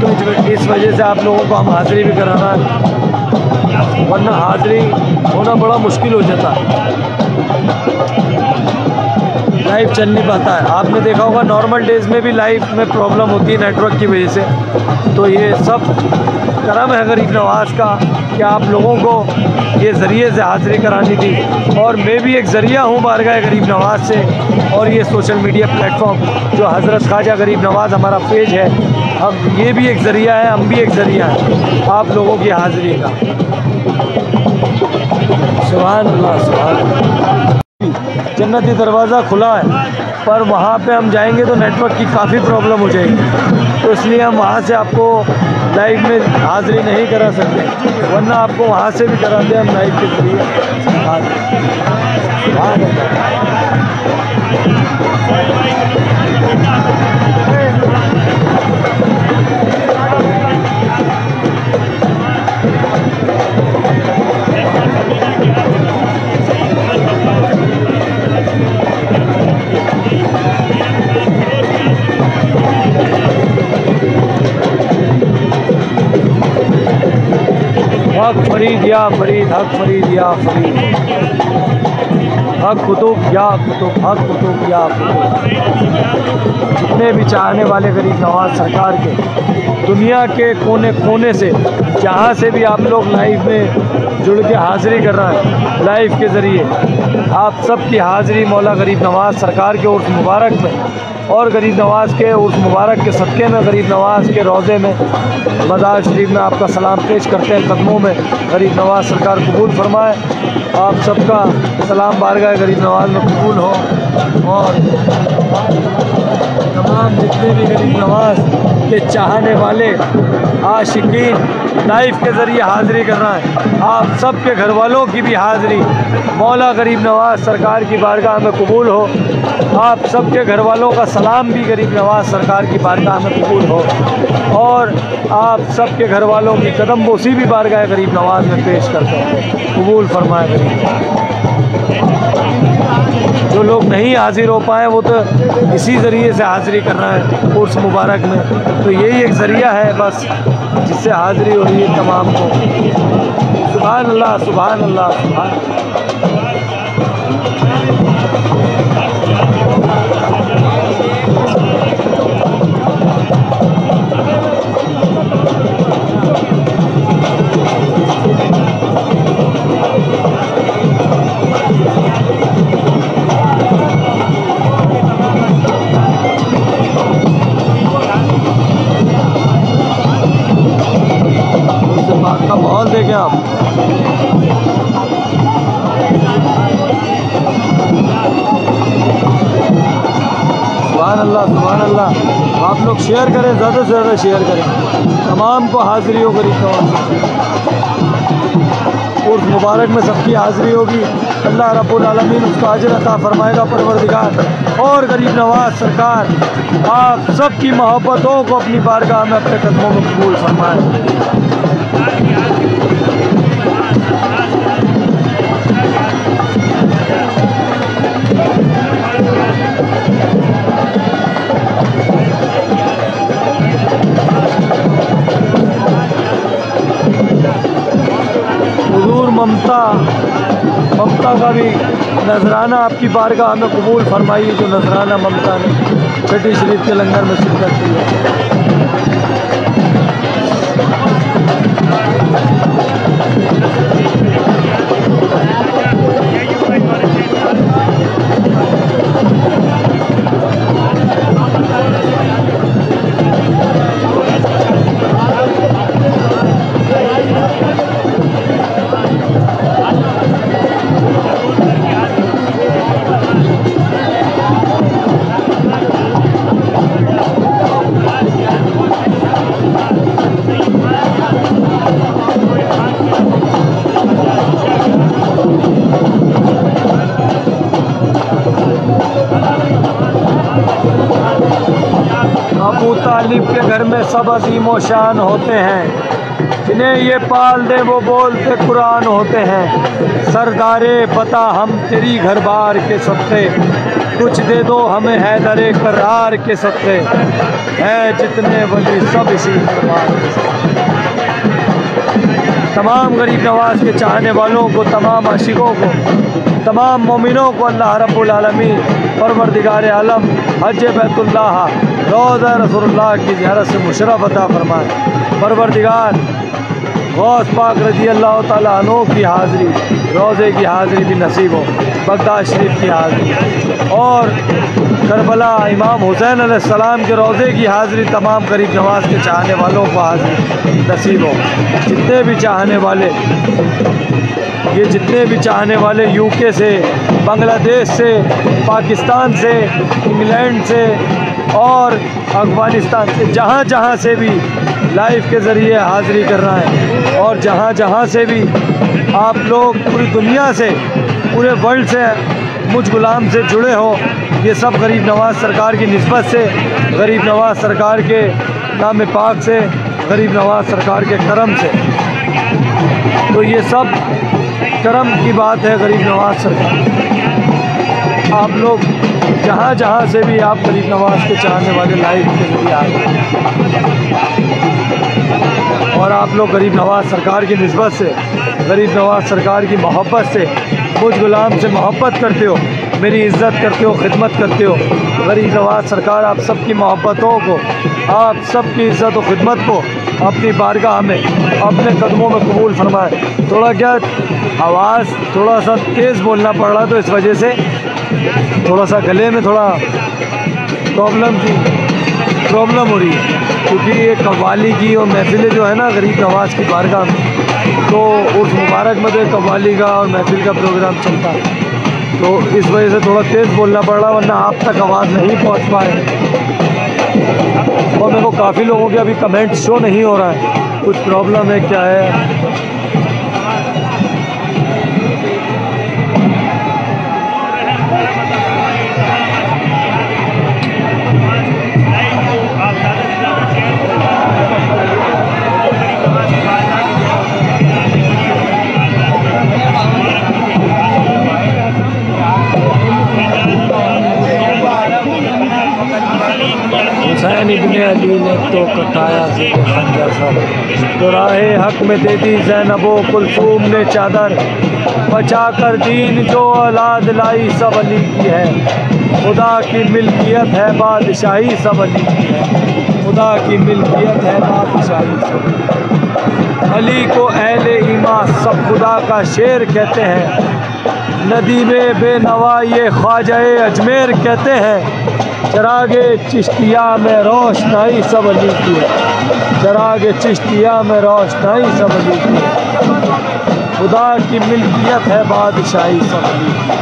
तो इस वजह से आप लोगों को हम हाज़िरी भी कराना है, वरना हाज़िरी होना बड़ा मुश्किल हो जाता है, लाइव चल नहीं पाता है। आपने देखा होगा नॉर्मल डेज़ में भी लाइव में प्रॉब्लम होती है नेटवर्क की वजह से। तो ये सब करम है गरीब नवाज़ का कि आप लोगों को ये ज़रिए से हाज़िरी करानी थी, और मैं भी एक ज़रिया हूँ बारगाह गरीब नवाज़ से, और ये सोशल मीडिया प्लेटफॉर्म जो हज़रत ख्वाजा गरीब नवाज़ हमारा पेज है, हम ये भी एक ज़रिया है, हम भी एक ज़रिया हैं आप लोगों की हाज़िरी का। सुभान अल्लाह, सुभान अल्लाह। जन्नती दरवाज़ा खुला है, पर वहाँ पे हम जाएंगे तो नेटवर्क की काफ़ी प्रॉब्लम हो जाएगी, तो इसलिए हम वहाँ से आपको लाइव में हाज़िरी नहीं करा सकते, वरना आपको वहाँ से भी कराते हम लाइव के जरिए हक फरीद या फरीद, हक फरीद या फरीद, हक कुतुब या कुतुब, हक कुतुब या कुतुब। जितने भी चाहने वाले गरीब नवाज सरकार के दुनिया के कोने कोने से, जहाँ से भी आप लोग लाइव में जुड़ के हाज़िरी कर रहे हैं, लाइव के ज़रिए आप सबकी हाज़िरी मौला गरीब नवाज सरकार के उर्स मुबारक में और गरीब नवाज के उर्स मुबारक के सदक़े में गरीब नवाज के रोज़े में मज़ार शरीफ में आपका सलाम पेश करते हैं। कदमों में गरीब नवाज सरकार कबूल फरमाए। आप सबका सलाम बारगाह गरीब नवाज में कबूल हो और तमाम जितने भी गरीब नवाज के चाहने वाले आशिकीन लाइव के ज़रिए हाज़िरी कर रहे हैं, आप सब के घर वालों की भी हाज़िरी मौला गरीब नवाज सरकार की बारगाह में कबूल हो। आप सब के घर वालों का सलाम भी गरीब नवाज सरकार की बारगाह में कबूल हो और आप सब के घर वालों की कदम बोसी भी बारगाह गरीब नवाज में पेश करते हैं, कबूल फरमाए गरीब। जो लोग नहीं हाजिर हो पाए वो तो इसी ज़रिए से हाज़िरी कर रहे हैं उर्स मुबारक में, तो यही एक ज़रिया है बस जिससे हाज़िरी हो रही है तमाम को। सुभान अल्लाह, सुभान अल्लाह, सुभान अल्लाह। का माहौल देखें आप। सुभान अल्लाह, सुभान अल्लाह। आप लोग शेयर करें, ज़्यादा से ज़्यादा शेयर करें, तमाम को हाज़िरी हो गरीब नवाज उर्स मुबारक में सबकी हाज़िरी होगी। अल्लाह रब्बुल आलमीन उसका अजर अता फरमाएगा परवरदिगार। और गरीब नवाज सरकार आप सबकी मोहब्बतों को अपनी बारगाह में अपने कदमों में कबूल फरमाए। ममता का भी नजराना आपकी बारगाह में कबूल फरमाइए, जो नजराना ममता ने छठी शरीफ के लंगर में शिरकत की है। अबू तालिब के घर में सब अजीम व शान होते हैं, जिन्हें ये पाल दे वो बोलते कुरान होते हैं। सरदारे पता हम तेरी घर बार के सत्ते, कुछ दे दो हमें हैदरे करार के सत्ते, है जितने वली सब इसी दरबार के सत्ते। तमाम गरीब नवाज के चाहने वालों को, तमाम आशिकों को, तमाम मोमिनों को अल्लाह रब्बुल आलमीन परवरदिगार आलम हज बैतुल्लाह रोज़ा रसूलुल्लाह की ज़ियारत से मुशर्रफ अता फरमाए। परवरदिगार गौस पाक रज़ी अल्लाह ताला अन्हु की हाज़िरी, रोज़े की हाज़िरी भी नसीब हो, बगदाद शरीफ की हाज़िरी और करबला इमाम हुसैन अलैहिस्सलाम के रोज़े की हाज़िरी तमाम गरीब नवाज के चाहने वालों को हाज़िरी नसीब हो। जितने भी चाहने वाले, ये जितने भी चाहने वाले यूके से, बांग्लादेश से, पाकिस्तान से, इंग्लैंड से और अफ़गानिस्तान से, जहाँ जहाँ से भी लाइव के ज़रिए हाज़िरी कर रहे हैं और जहाँ जहाँ से भी आप लोग पूरी दुनिया से, पूरे वर्ल्ड से मुझ गुलाम से जुड़े हो, ये सब गरीब नवाज सरकार की निस्बत से, गरीब नवाज सरकार के नाम पाक से, गरीब नवाज सरकार के करम से, तो ये सब करम की बात है गरीब नवाज सरकार। आप लोग जहाँ जहाँ से भी आप गरीब नवाज़ के चाहने वाले लाइव के जरिए आ रहे और आप लोग गरीब नवाज़ सरकार की निस्बत से, गरीब नवाज़ सरकार की मोहब्बत से, मुझ गुलाम से मोहब्बत करते हो, मेरी इज़्ज़त करते हो, खिदमत करते हो। गरीब नवाज़ सरकार आप सबकी मोहब्बतों को, आप सबकी इज़्ज़त और खिदमत को अपनी बारगाह में, अपने कदमों में कबूल फरमाए। थोड़ा क्या आवाज़ थोड़ा सा तेज़ बोलना पड़ रहा, तो इस वजह से थोड़ा सा गले में थोड़ा प्रॉब्लम हो रही है, क्योंकि ये कव्वाली की और महफिलें जो है ना गरीब नवाज़ की बारगाह में, तो उस मुबारक में तो कव्वाली का और महफिल का प्रोग्राम चलता है, तो इस वजह से थोड़ा तेज़ बोलना पड़ रहा, वरना आप तक आवाज़ नहीं पहुंच पाए। और मेरे को काफ़ी लोगों के अभी कमेंट शो नहीं हो रहा है, कुछ प्रॉब्लम है क्या है। हुसैन इब्ने अली ने तो कटाया से खंजर सर, तो राहे हक में दे दी ज़ैनबो कुलसूम ने चादर, बचा कर दीन जो औलाद लाई सब अली की है, खुदा की मिल्कियत है बादशाही सब अली की है, खुदा की मिल्कियत है बादशाही सब। अली को अहले ईमान सब खुदा का शेर कहते हैं, नदीमे बेनवा ये ख्वाजाए अजमेर कहते हैं, चरागे चिश्तिया में रोशनाई सब अली की है, चरागे चिश्तिया में रोशनाई सब अली की है, खुदा की मिल्कियत है बादशाही सब अली की।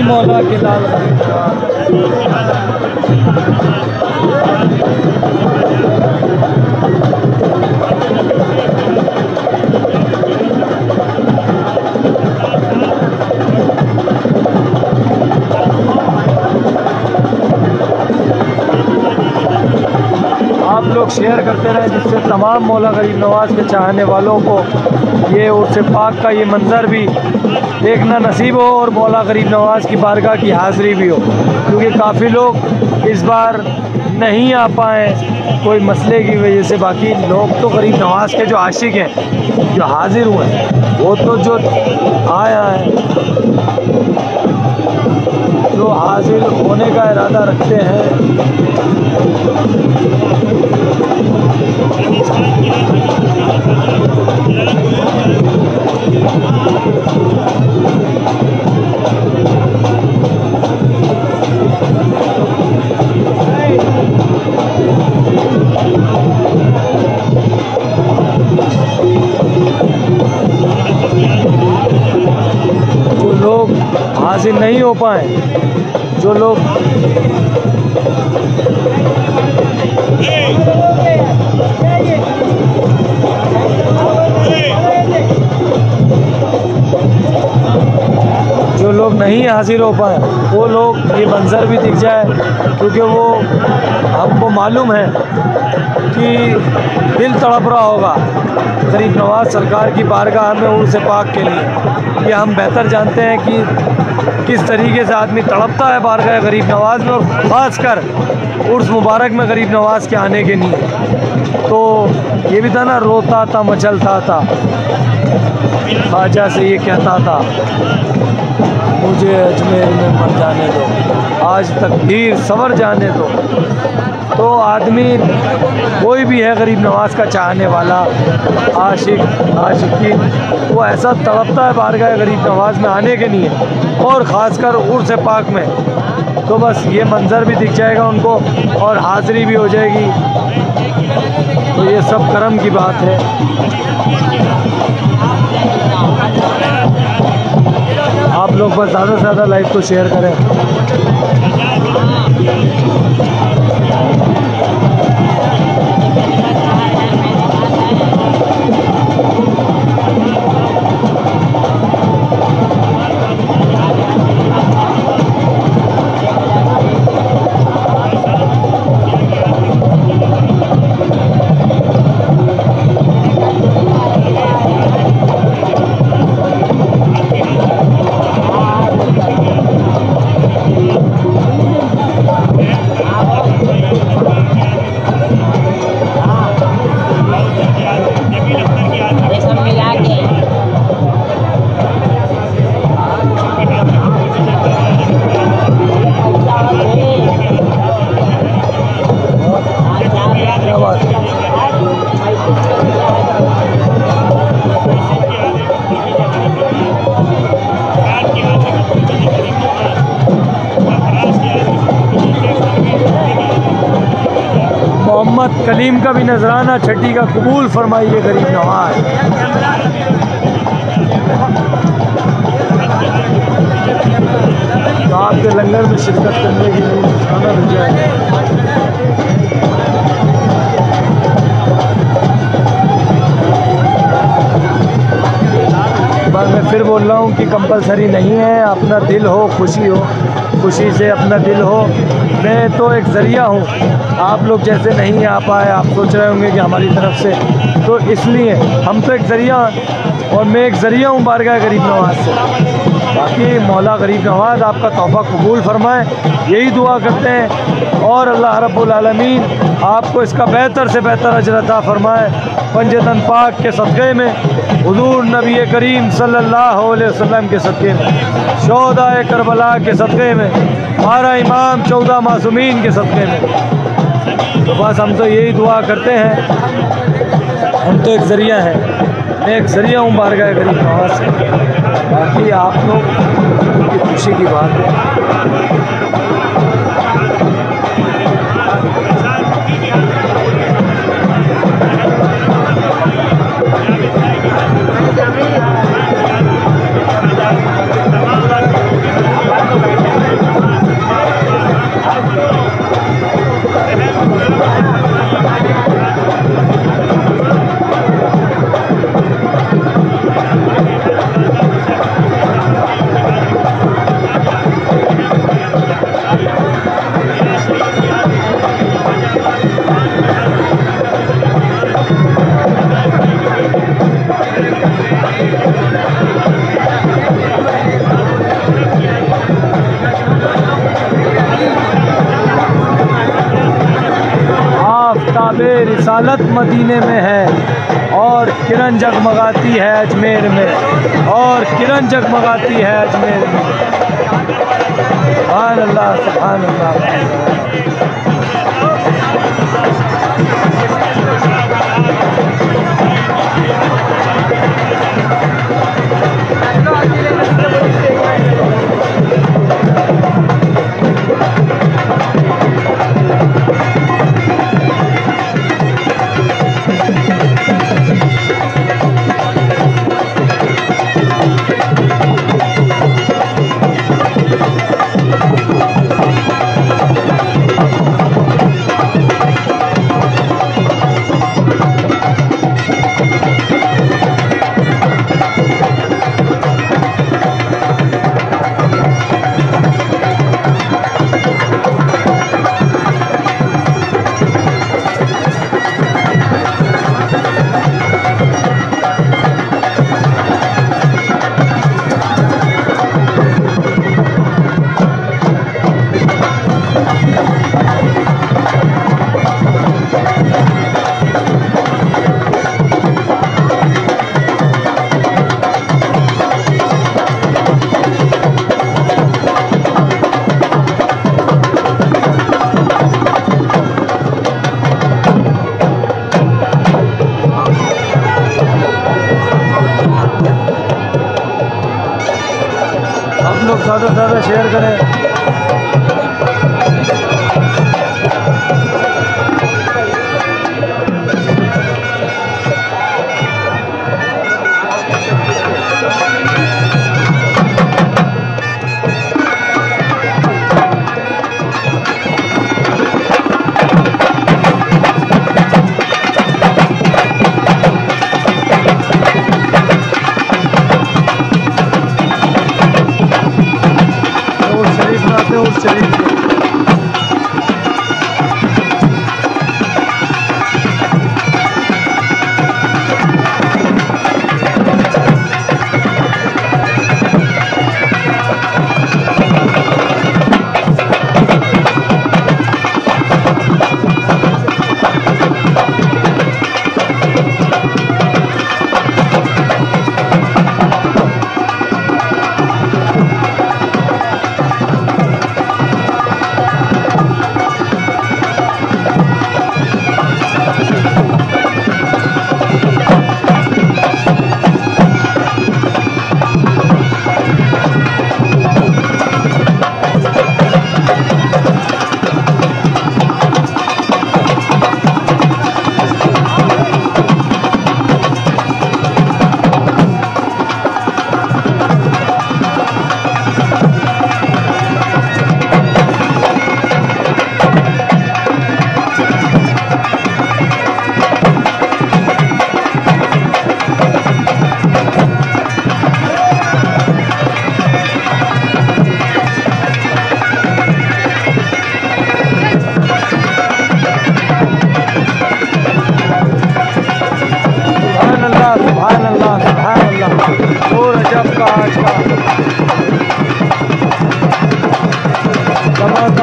मौला के लाल आप लोग शेयर करते रहें, जिससे तमाम मौला गरीब नवाज़ के चाहने वालों को ये उर्स पाक का ये मंज़र भी देखना नसीब हो और मौला गरीब नवाज़ की बारगाह की हाज़िरी भी हो, क्योंकि काफ़ी लोग इस बार नहीं आ पाए कोई मसले की वजह से। बाकी लोग तो गरीब नवाज़ के जो आशिक हैं, जो हाज़िर हुए हैं, वो तो जो आया है, जो हाज़िर होने का इरादा रखते हैं, जो लोग हाजिर नहीं हो पाए, जो लोग नहीं हाजिर हो पाए, वो लोग ये मंज़र भी दिख जाए, क्योंकि वो हमको मालूम है कि दिल तड़प रहा होगा गरीब नवाज़ सरकार की बारगाह में उर्स पाक के लिए। ये हम बेहतर जानते हैं कि किस तरीके से आदमी तड़पता है बारगाह गरीब नवाज़ में, और ख़ास कर उर्स मुबारक में गरीब नवाज़ के आने के लिए। तो ये भी था ना, रोता था मचलता था, ख्वाजा से ये कहता था मुझे अजमेर में मर जाने दो, आज तकदीर संवर जाने दो। तो आदमी कोई भी है गरीब नवाज़ का चाहने वाला, आशिक आशिकीन, वो ऐसा तड़पता है बारगाह गरीब नवाज़ में आने के लिए, और ख़ासकर उर्स पाक में। तो बस ये मंज़र भी दिख जाएगा उनको और हाज़िरी भी हो जाएगी। तो ये सब करम की बात है। आप लोग बस ज़्यादा से ज़्यादा लाइव को शेयर करें। मोहम्मद कलीम का भी नजराना छठी का कबूल फरमाइए गरीब नवाज। तो आपके लंगर में शिरकत करने के लिए नजराना भेजा है। मैं फिर बोल रहा हूँ कि कंपलसरी नहीं है, अपना दिल हो, खुशी हो, खुशी से अपना दिल हो। मैं तो एक ज़रिया हूँ, आप लोग जैसे नहीं आ पाए, आप सोच रहे होंगे कि हमारी तरफ से, तो इसलिए हम तो एक ज़रिया, और मैं एक ज़रिया हूँ बारगाह गरीब नवाज़ से। बाकी मौला गरीब नवाज़ आपका तोहफ़ा कबूल फरमाए, यही दुआ करते हैं। और अल्लाह रब्बुल आलमीन आपको इसका बेहतर से बेहतर अजर अता फरमाए, पंजतन पाक के सदक़े में, हुज़ूर नबी करीम सल्लल्लाहु अलैहि वसल्लम के सदक़े में, शोहदाए करबला के सदक़े में, हमारा इमाम 14 मासूमीन के सदक़े में। तो बस हम तो यही दुआ करते हैं, हम तो एक ज़रिया हैं, मैं एक ज़रिया हूँ बारगाह गरीब नवाज़ से। बाकी आप लोग की खुशी की बात है। रिसालत मदीने में है और किरण जगमगाती है अजमेर में, और किरण जगमगाती है अजमेर में। सुभान अल्लाह, सुभान अल्लाह। लोग ज़्यादा से ज़्यादा शेयर करें।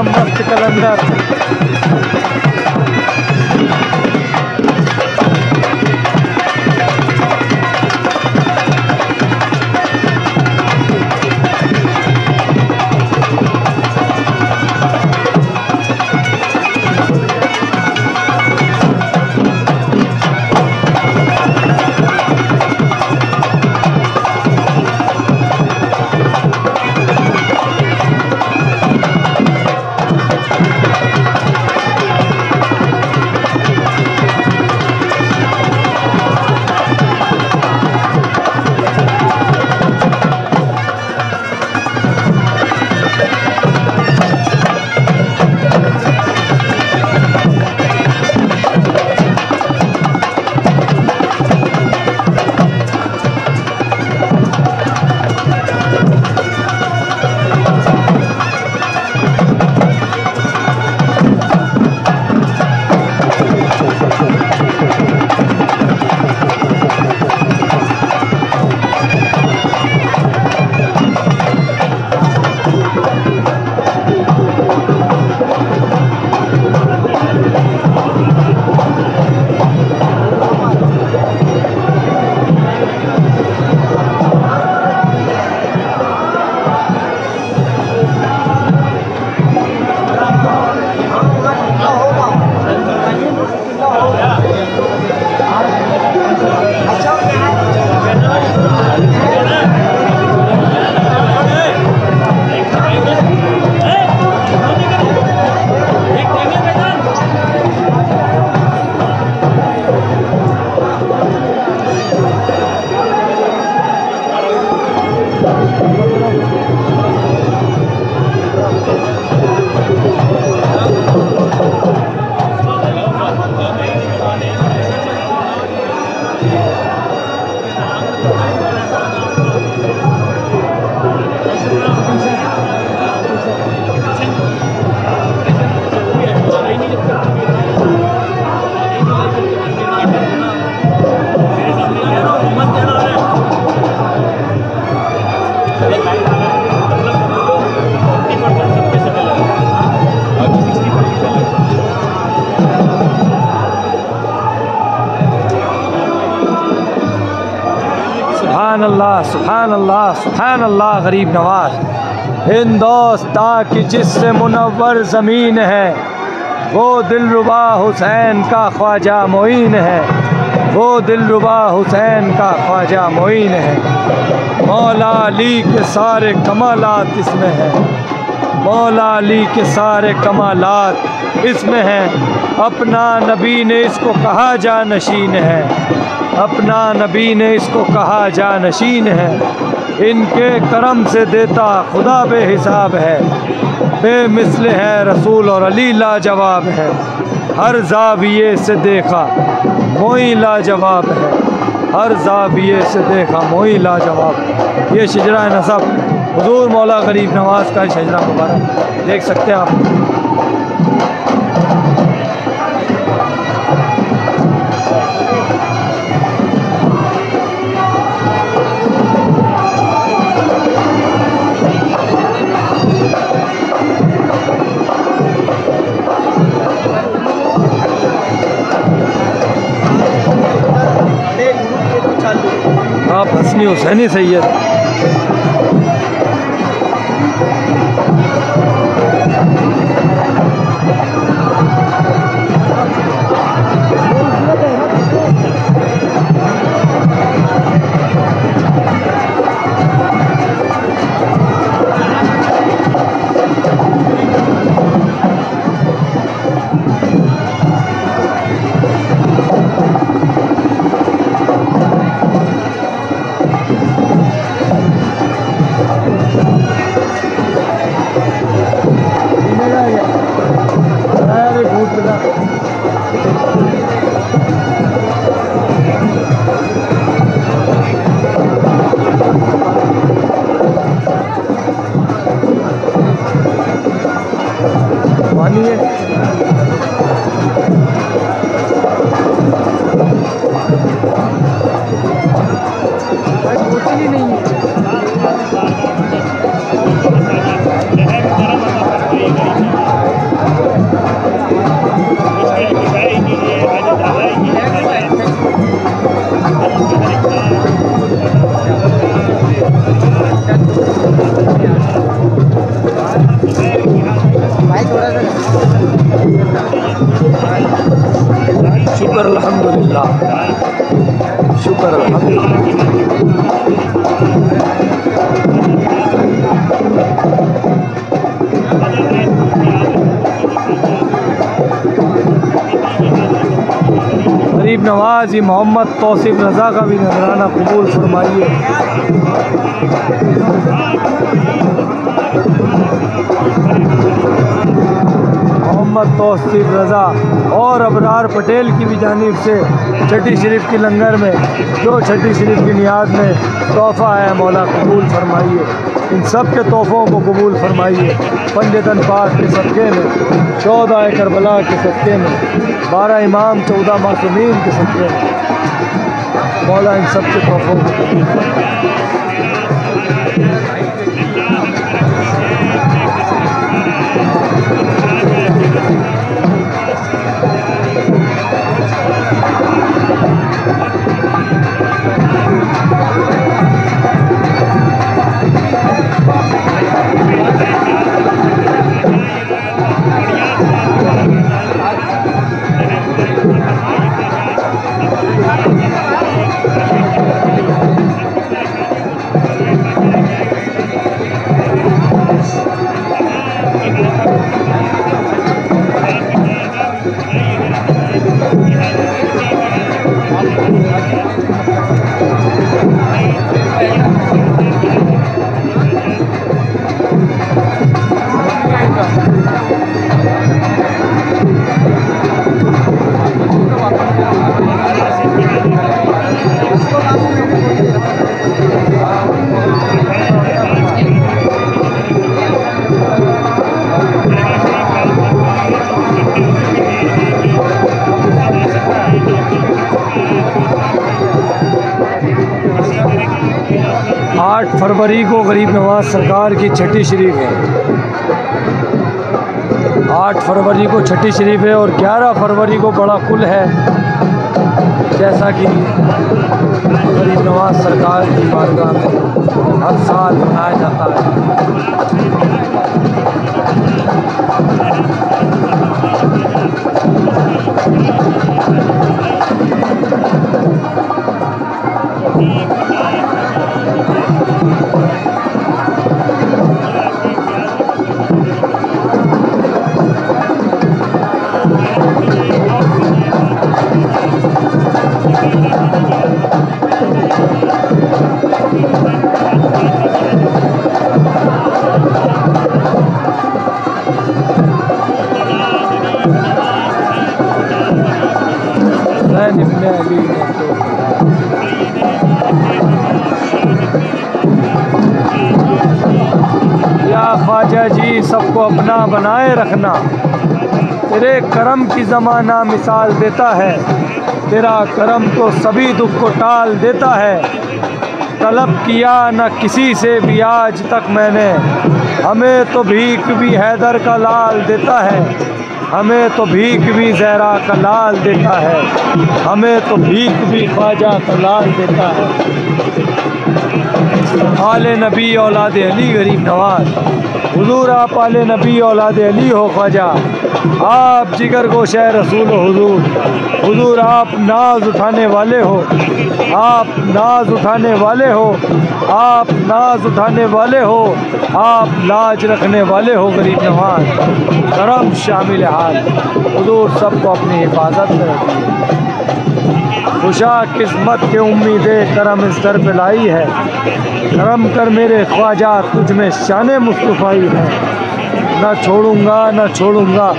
मस्त कलंदर। सुभान अल्लाह सुभान अल्लाह गरीब नवाज। हिंदोस्तान की जिससे मुनव्वर ज़मीन है, वो दिलरुबा हुसैन का ख्वाजा मोइन है, वो दिलरुबा हुसैन का ख्वाजा मोइन है। मौला अली के सारे कमालात इसमें हैं, मौला अली के सारे कमालात इसमें हैं। अपना नबी ने इसको कहा जा नशीन है, अपना नबी ने इसको कहा जा नशीन है। इनके करम से देता खुदा बेहिसाब है, बेमिसल है रसूल और अली लाजवाब है। हर ज़ाविये से देखा मोई लाजवाब है, हर ज़ाविये से देखा मोई लाजवाब। ये शजरा नसब हुजूर मौला गरीब नवाज़ का शजरा मुबारक देख सकते हैं आप। आप हसनी हुसैनी सैयद शुक्र अल्हम्दुलिल्लाह, शुक्र अल्हम्दुलिल्लाह। 'गरीब नवाज़ मोहम्मद तौसीफ रज़ा का भी नजराना कबूल फरमाइए। मोहम्मद तौसीफ रज़ा और अबरार पटेल की भी जानिब से छठी शरीफ की लंगर में जो छठी शरीफ की नियाज में तोहफ़ा है मौला कबूल फरमाइए। इन सब के तोहफ़ों को कबूल फरमाइए। पंजतन पाक के सदक़े में, 14 करबला के सदक़े में, 12 इमाम 14 मासूमीन के सदक़े में मौला इन सब के तोहफ़ों को कबूल फरमाइए। 8 फरवरी को गरीब नवाज सरकार की छठी शरीफ है। 8 फरवरी को छठी शरीफ है और 11 फरवरी को बड़ा कुल है, जैसा कि गरीब नवाज सरकार की बारगाह में हर साल मनाया जाता है। ख्वाजा जी सबको अपना बनाए रखना, तेरे करम की ज़माना मिसाल देता है, तेरा करम तो सभी दुख को टाल देता है। तलब किया न किसी से भी आज तक मैंने, हमें तो भीख भी हैदर का लाल देता है, हमें तो भीख भी ज़हरा का लाल देता है, हमें तो भीख भी ख्वाजा का लाल देता है। आले नबी औलाद अली गरीब नवाज, हुजूर आप आले नबी औलाद अली हो ख्वाजा, आप जिगर गोशे रसूल हो हुजूर, हुजूर आप नाज उठाने वाले हो, आप नाज उठाने वाले हो, आप नाज उठाने वाले हो, आप लाज रखने वाले हो गरीब नवाज, करम शामिल हाल, हुजूर सबको अपनी हिफाजत में रखिए। खुशा किस्मत के उम्मीदें करम इस दर पे लाई है, करम कर मेरे ख्वाजा तुझ में शान मुस्तफ़ाई है। न छोड़ूंगा न छोड़ूंगा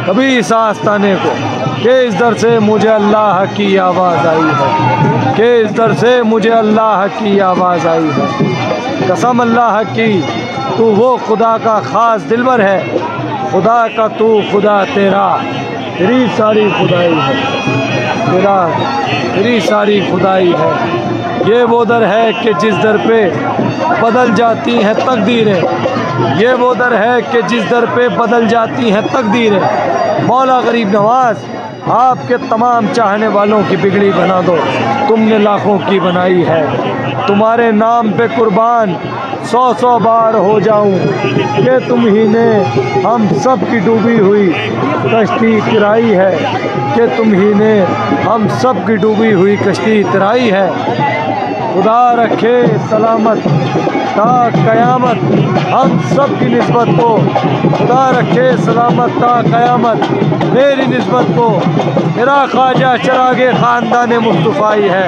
कभी इस आस्ताने को, कि इस दर से मुझे अल्लाह की आवाज़ आई है, कि इस दर से मुझे अल्लाह की आवाज़ आई है। कसम अल्लाह की तू वो खुदा का ख़ास दिलबर है, खुदा का तू खुदा तेरा, तेरी सारी खुदाई है, तेरा तेरी सारी खुदाई है। ये वो दर है कि जिस दर पे बदल जाती हैं तकदीरें, ये वो दर है कि जिस दर पे बदल जाती हैं तकदीरें। मौला गरीब नवाज आपके तमाम चाहने वालों की बिगड़ी बना दो, तुमने लाखों की बनाई है। तुम्हारे नाम पे कुर्बान 100-100 बार हो जाऊं, कि तुम ही ने हम सब की डूबी हुई कश्ती तिराई है, कि तुम ही ने हम सब की डूबी हुई कश्ती तिराई है। खुदा रखे सलामत ता क़यामत हम सब की निस्बत को, खुदा रखे सलामत ता क़यामत मेरी निस्बत को। मेरा ख्वाजा चरागे ख़ानदान मुस्तफ़ाई है,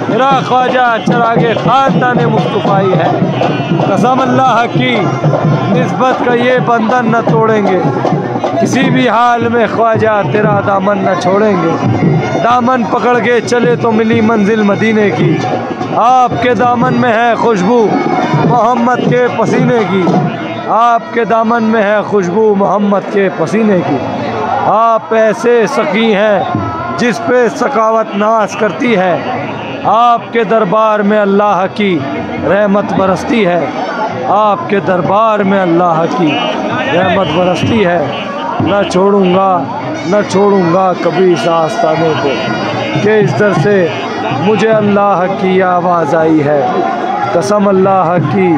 मेरा ख्वाजा चरागे ख़ानदान मुस्तफ़ाई है। कसम अल्लाह की निस्बत का ये बंधन न तोड़ेंगे, किसी भी हाल में ख्वाजा तेरा दामन न छोड़ेंगे। दामन पकड़ के चले तो मिली मंजिल मदीने की, आपके दामन में है खुशबू मोहम्मद के पसीने की, आपके दामन में है खुशबू मोहम्मद के पसीने की। आप ऐसे सकी हैं जिस पे सकावत नाश करती है, आपके दरबार में अल्लाह की रहमत बरसती है, आपके दरबार में अल्लाह की रहमत बरसती है। न छोड़ूंगा न छोड़ूंगा कभी इस आस्ताने को, कि इस दर से मुझे अल्लाह की आवाज़ आई है। कसम अल्लाह की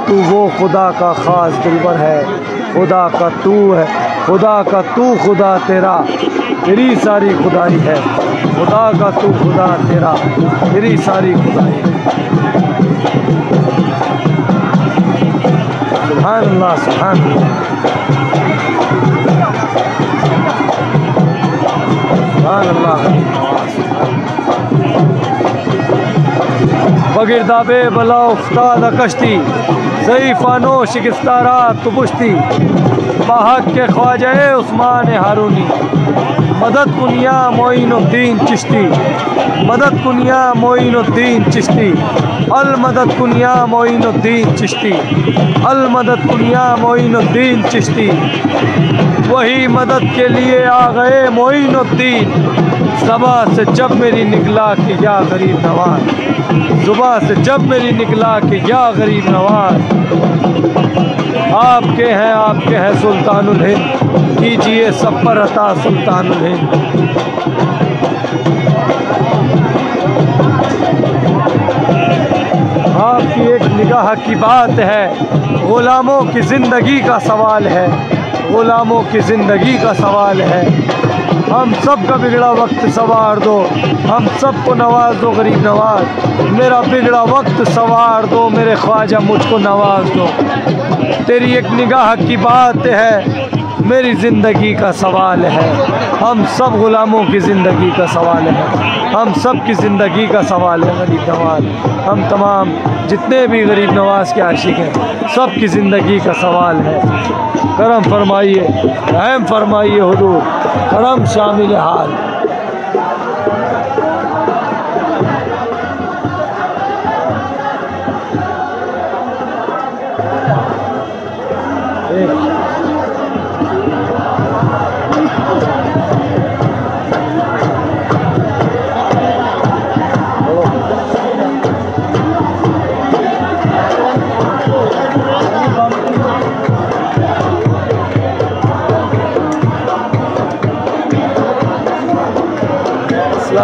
तू वो खुदा का ख़ास दिलबर है, खुदा का तू है, खुदा का तू खुदा तेरा, तेरी सारी खुदाई है, खुदा का तू खुदा तेरा, तेरी सारी खुदाई है। सुभान अल्लाह सुभान अल्लाह सुभान अल्लाह। बगिरदाबे बला उफ्ताद कश्ती ज़ईफ़ानो शिकस्तारा तो पुश्ती, बाहक के ख्वाजा उस्मान हारूनी, मदद कुनिया मोइनुद्दीन चिश्ती, मदद कुनिया मोइनुद्दीन चिश्ती, अल मदद कुनिया मोइनुद्दीन चिश्ती, अल मदद कुनिया मोइनुद्दीन चिश्ती। वही मदद के लिए आ गए मोइनुद्दीन, ज़बा से जब मेरी निकला कि या गरीब नवाज, ज़ुबा से जब मेरी निकला कि या गरीब नवाज। आपके हैं सुल्तानुल हिंद, कीजिए सब पर अता सुल्तानुल हिंद। आपकी एक निगाह की बात है, ग़ुलामों की ज़िंदगी का सवाल है, ग़ुलामों की ज़िंदगी का सवाल है। हम सब का बिगड़ा वक्त सवार दो, हम सब को नवाज दो गरीब नवाज, मेरा बिगड़ा वक्त सवार दो, मेरे ख्वाजा मुझको नवाज दो। तेरी एक निगाह की बात है, मेरी ज़िंदगी का सवाल है। हम सब ग़ुलामों की ज़िंदगी का सवाल है, हम सब की ज़िंदगी का सवाल है गरीब नवाज। हम तमाम जितने भी गरीब नवाज के आशिक हैं, सब की ज़िंदगी का सवाल है। करम फरमाइए, रहम फरमाइए हुजूर, करम शामिल हाल।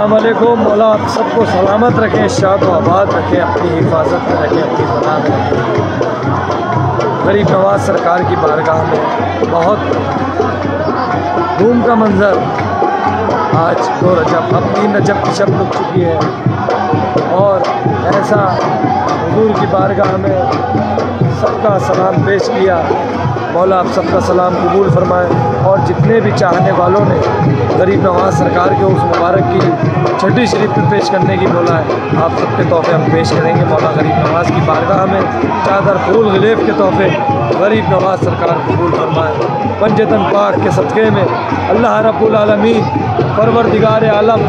अस्सलाम वालेकुम। मौला आप सबको सलामत रखें, शाद व आबाद रखें, अपनी हिफाजत में रखें, अपनी पनाह में रखें। गरीब नवाज सरकार की बारगाह में बहुत धूम का मंज़र। आज 2 रजब, अब 3 रजब की शब लग चुकी है और ऐसा हुजूर की बारगाह में सबका सलाम पेश किया। मौला आप सबका सलाम कबूल फरमाए और जितने भी चाहने वालों ने गरीब नवाज सरकार के उस मुबारक की छठी शरीफ में पेश करने की बोला है, आप सबके तोहफे हम पेश करेंगे। मौला गरीब नवाज की बारगाह में चादर फूल गिलेफ के तोहफे गरीब नवाज सरकार कबूल फरमाए। पंजतन पाक के सदक़े में अल्लाह रब्बुल आलमीन परवरदिगार आलम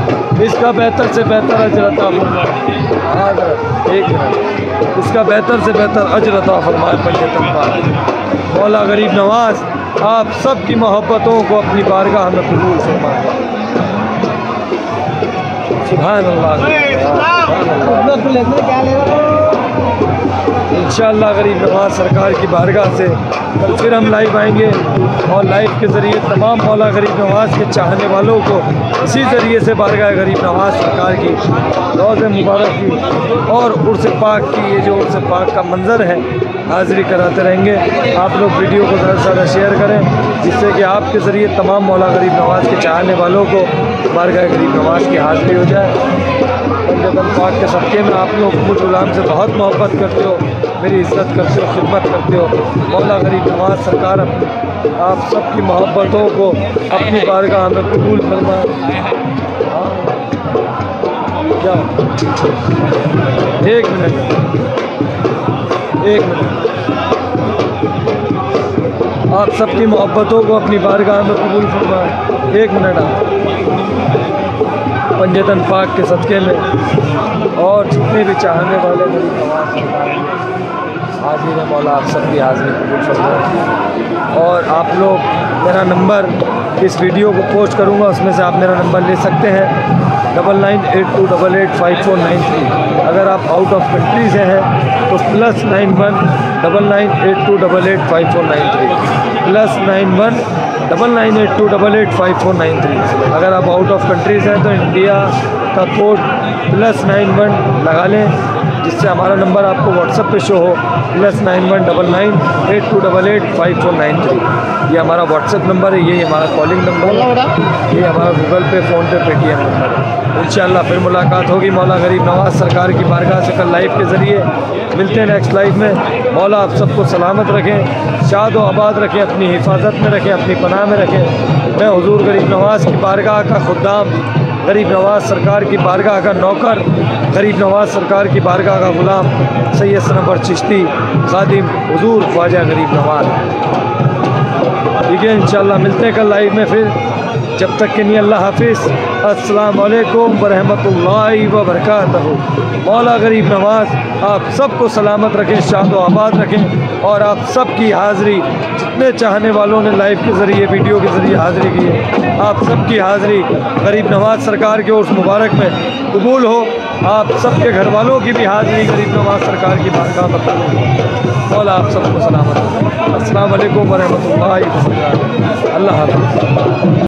इसका बेहतर से बेहतर अजर अता फरमाए। एक मिनट, इसका बेहतर से बेहतर अजर अता फरमाए पंजतन पाक। मौला गरीब नवाज आप सब की मोहब्बतों को अपनी बारगाह में कबूल फरमाए। सुभान अल्लाह। इंशाअल्लाह गरीब नवाज सरकार की बारगाह से कल फिर हम लाइव आएंगे और लाइव के ज़रिए तमाम मौला गरीब नवाज के चाहने वालों को इसी ज़रिए से बारगाह गरीब नवाज सरकार की रोज़े मुबारक की और उर्स पाक की, ये जो उर्स पाक का मंज़र है, हाज़िरी कराते रहेंगे। आप लोग वीडियो को ज़्यादा से ज़्यादा शेयर करें जिससे कि आपके ज़रिए तमाम मौला गरीब नवाज के चाहने वालों को बारगाह गरीब नवाज की हाज़िरी हो जाए। पंजतन पाक के सदक़े में आप लोग मुझ गुलाम से बहुत मोहब्बत करते हो, मेरी इज़्ज़त करते हो, खिदमत करते हो। मौला गरीब नवाज सरकार आप सब की मोहब्बतों को अपनी बारगाह में कबूल फरमाए। एक मिनट, आप सबकी मोहब्बतों को अपनी बारगाह में कबूल फरमाए। एक मिनट, आप पंजतन पाक के सदक़े में और जितने भी चाहने वाले गरीब नवाज हाजिर है, मौला आप सबकी हाजिरी कबूल फरमाए। और आप लोग मेरा नंबर इस वीडियो को पोस्ट करूँगा, उसमें से आप मेरा नंबर ले सकते हैं 9982885493। अगर आप आउट ऑफ कंट्री से हैं तो +91 9982885493 +91 9982885493। अगर आप आउट ऑफ कंट्रीज़ हैं तो इंडिया का कोड +91 लगा लें जिससे हमारा नंबर आपको व्हाट्सएप पे शो हो। +91 9982885493 ये हमारा व्हाट्सएप नंबर है, यही हमारा कॉलिंग नंबर है, ये हमारा गूगल पे, फ़ोन पे, पेटीएम नंबर है। इंशाअल्लाह फिर मुलाकात होगी मौला गरीब नवाज सरकार की बारगाह से कल लाइव के ज़रिए। मिलते हैं नेक्स्ट लाइव में। मौला आप सबको सलामत रखें, शाद व आबाद रखें, अपनी हिफाजत में रखें, अपनी पनाह में रखें। मैं हुजूर गरीब नवाज की बारगाह का खुद्दाम, गरीब नवाज सरकार की बारगाह का नौकर, गरीब नवाज सरकार की बारगाह का गुलाम सैयद सनवर चिश्ती, खादिम हुजूर ख्वाजा गरीब नवाज। ठीक है, इंशाअल्लाह मिलते हैं कल लाइव में फिर। जब तक के लिए अल्लाह हाफिज़। अस्सलाम वालेकुम व रहमतुल्लाहि व बरकातहू। मौला गरीब नवाज आप सबको सलामत रखें, शाद व आबाद रखें और आप सब की हाज़िरी, जितने चाहने वालों ने लाइव के ज़रिए, वीडियो के ज़रिए हाज़िरी की है, आप सब की हाज़िरी गरीब नवाज सरकार के उर्स मुबारक में कबूल हो। आप सबके घर वालों की भी हाज़िरी गरीब नवाज सरकार की बारगाह में कबूल हो। मौला आप सबको सलामत रखें। अस्सलाम वालेकुम व रहमतुल्लाहि व बरकातहू। अल्लाह हाफ़िज़।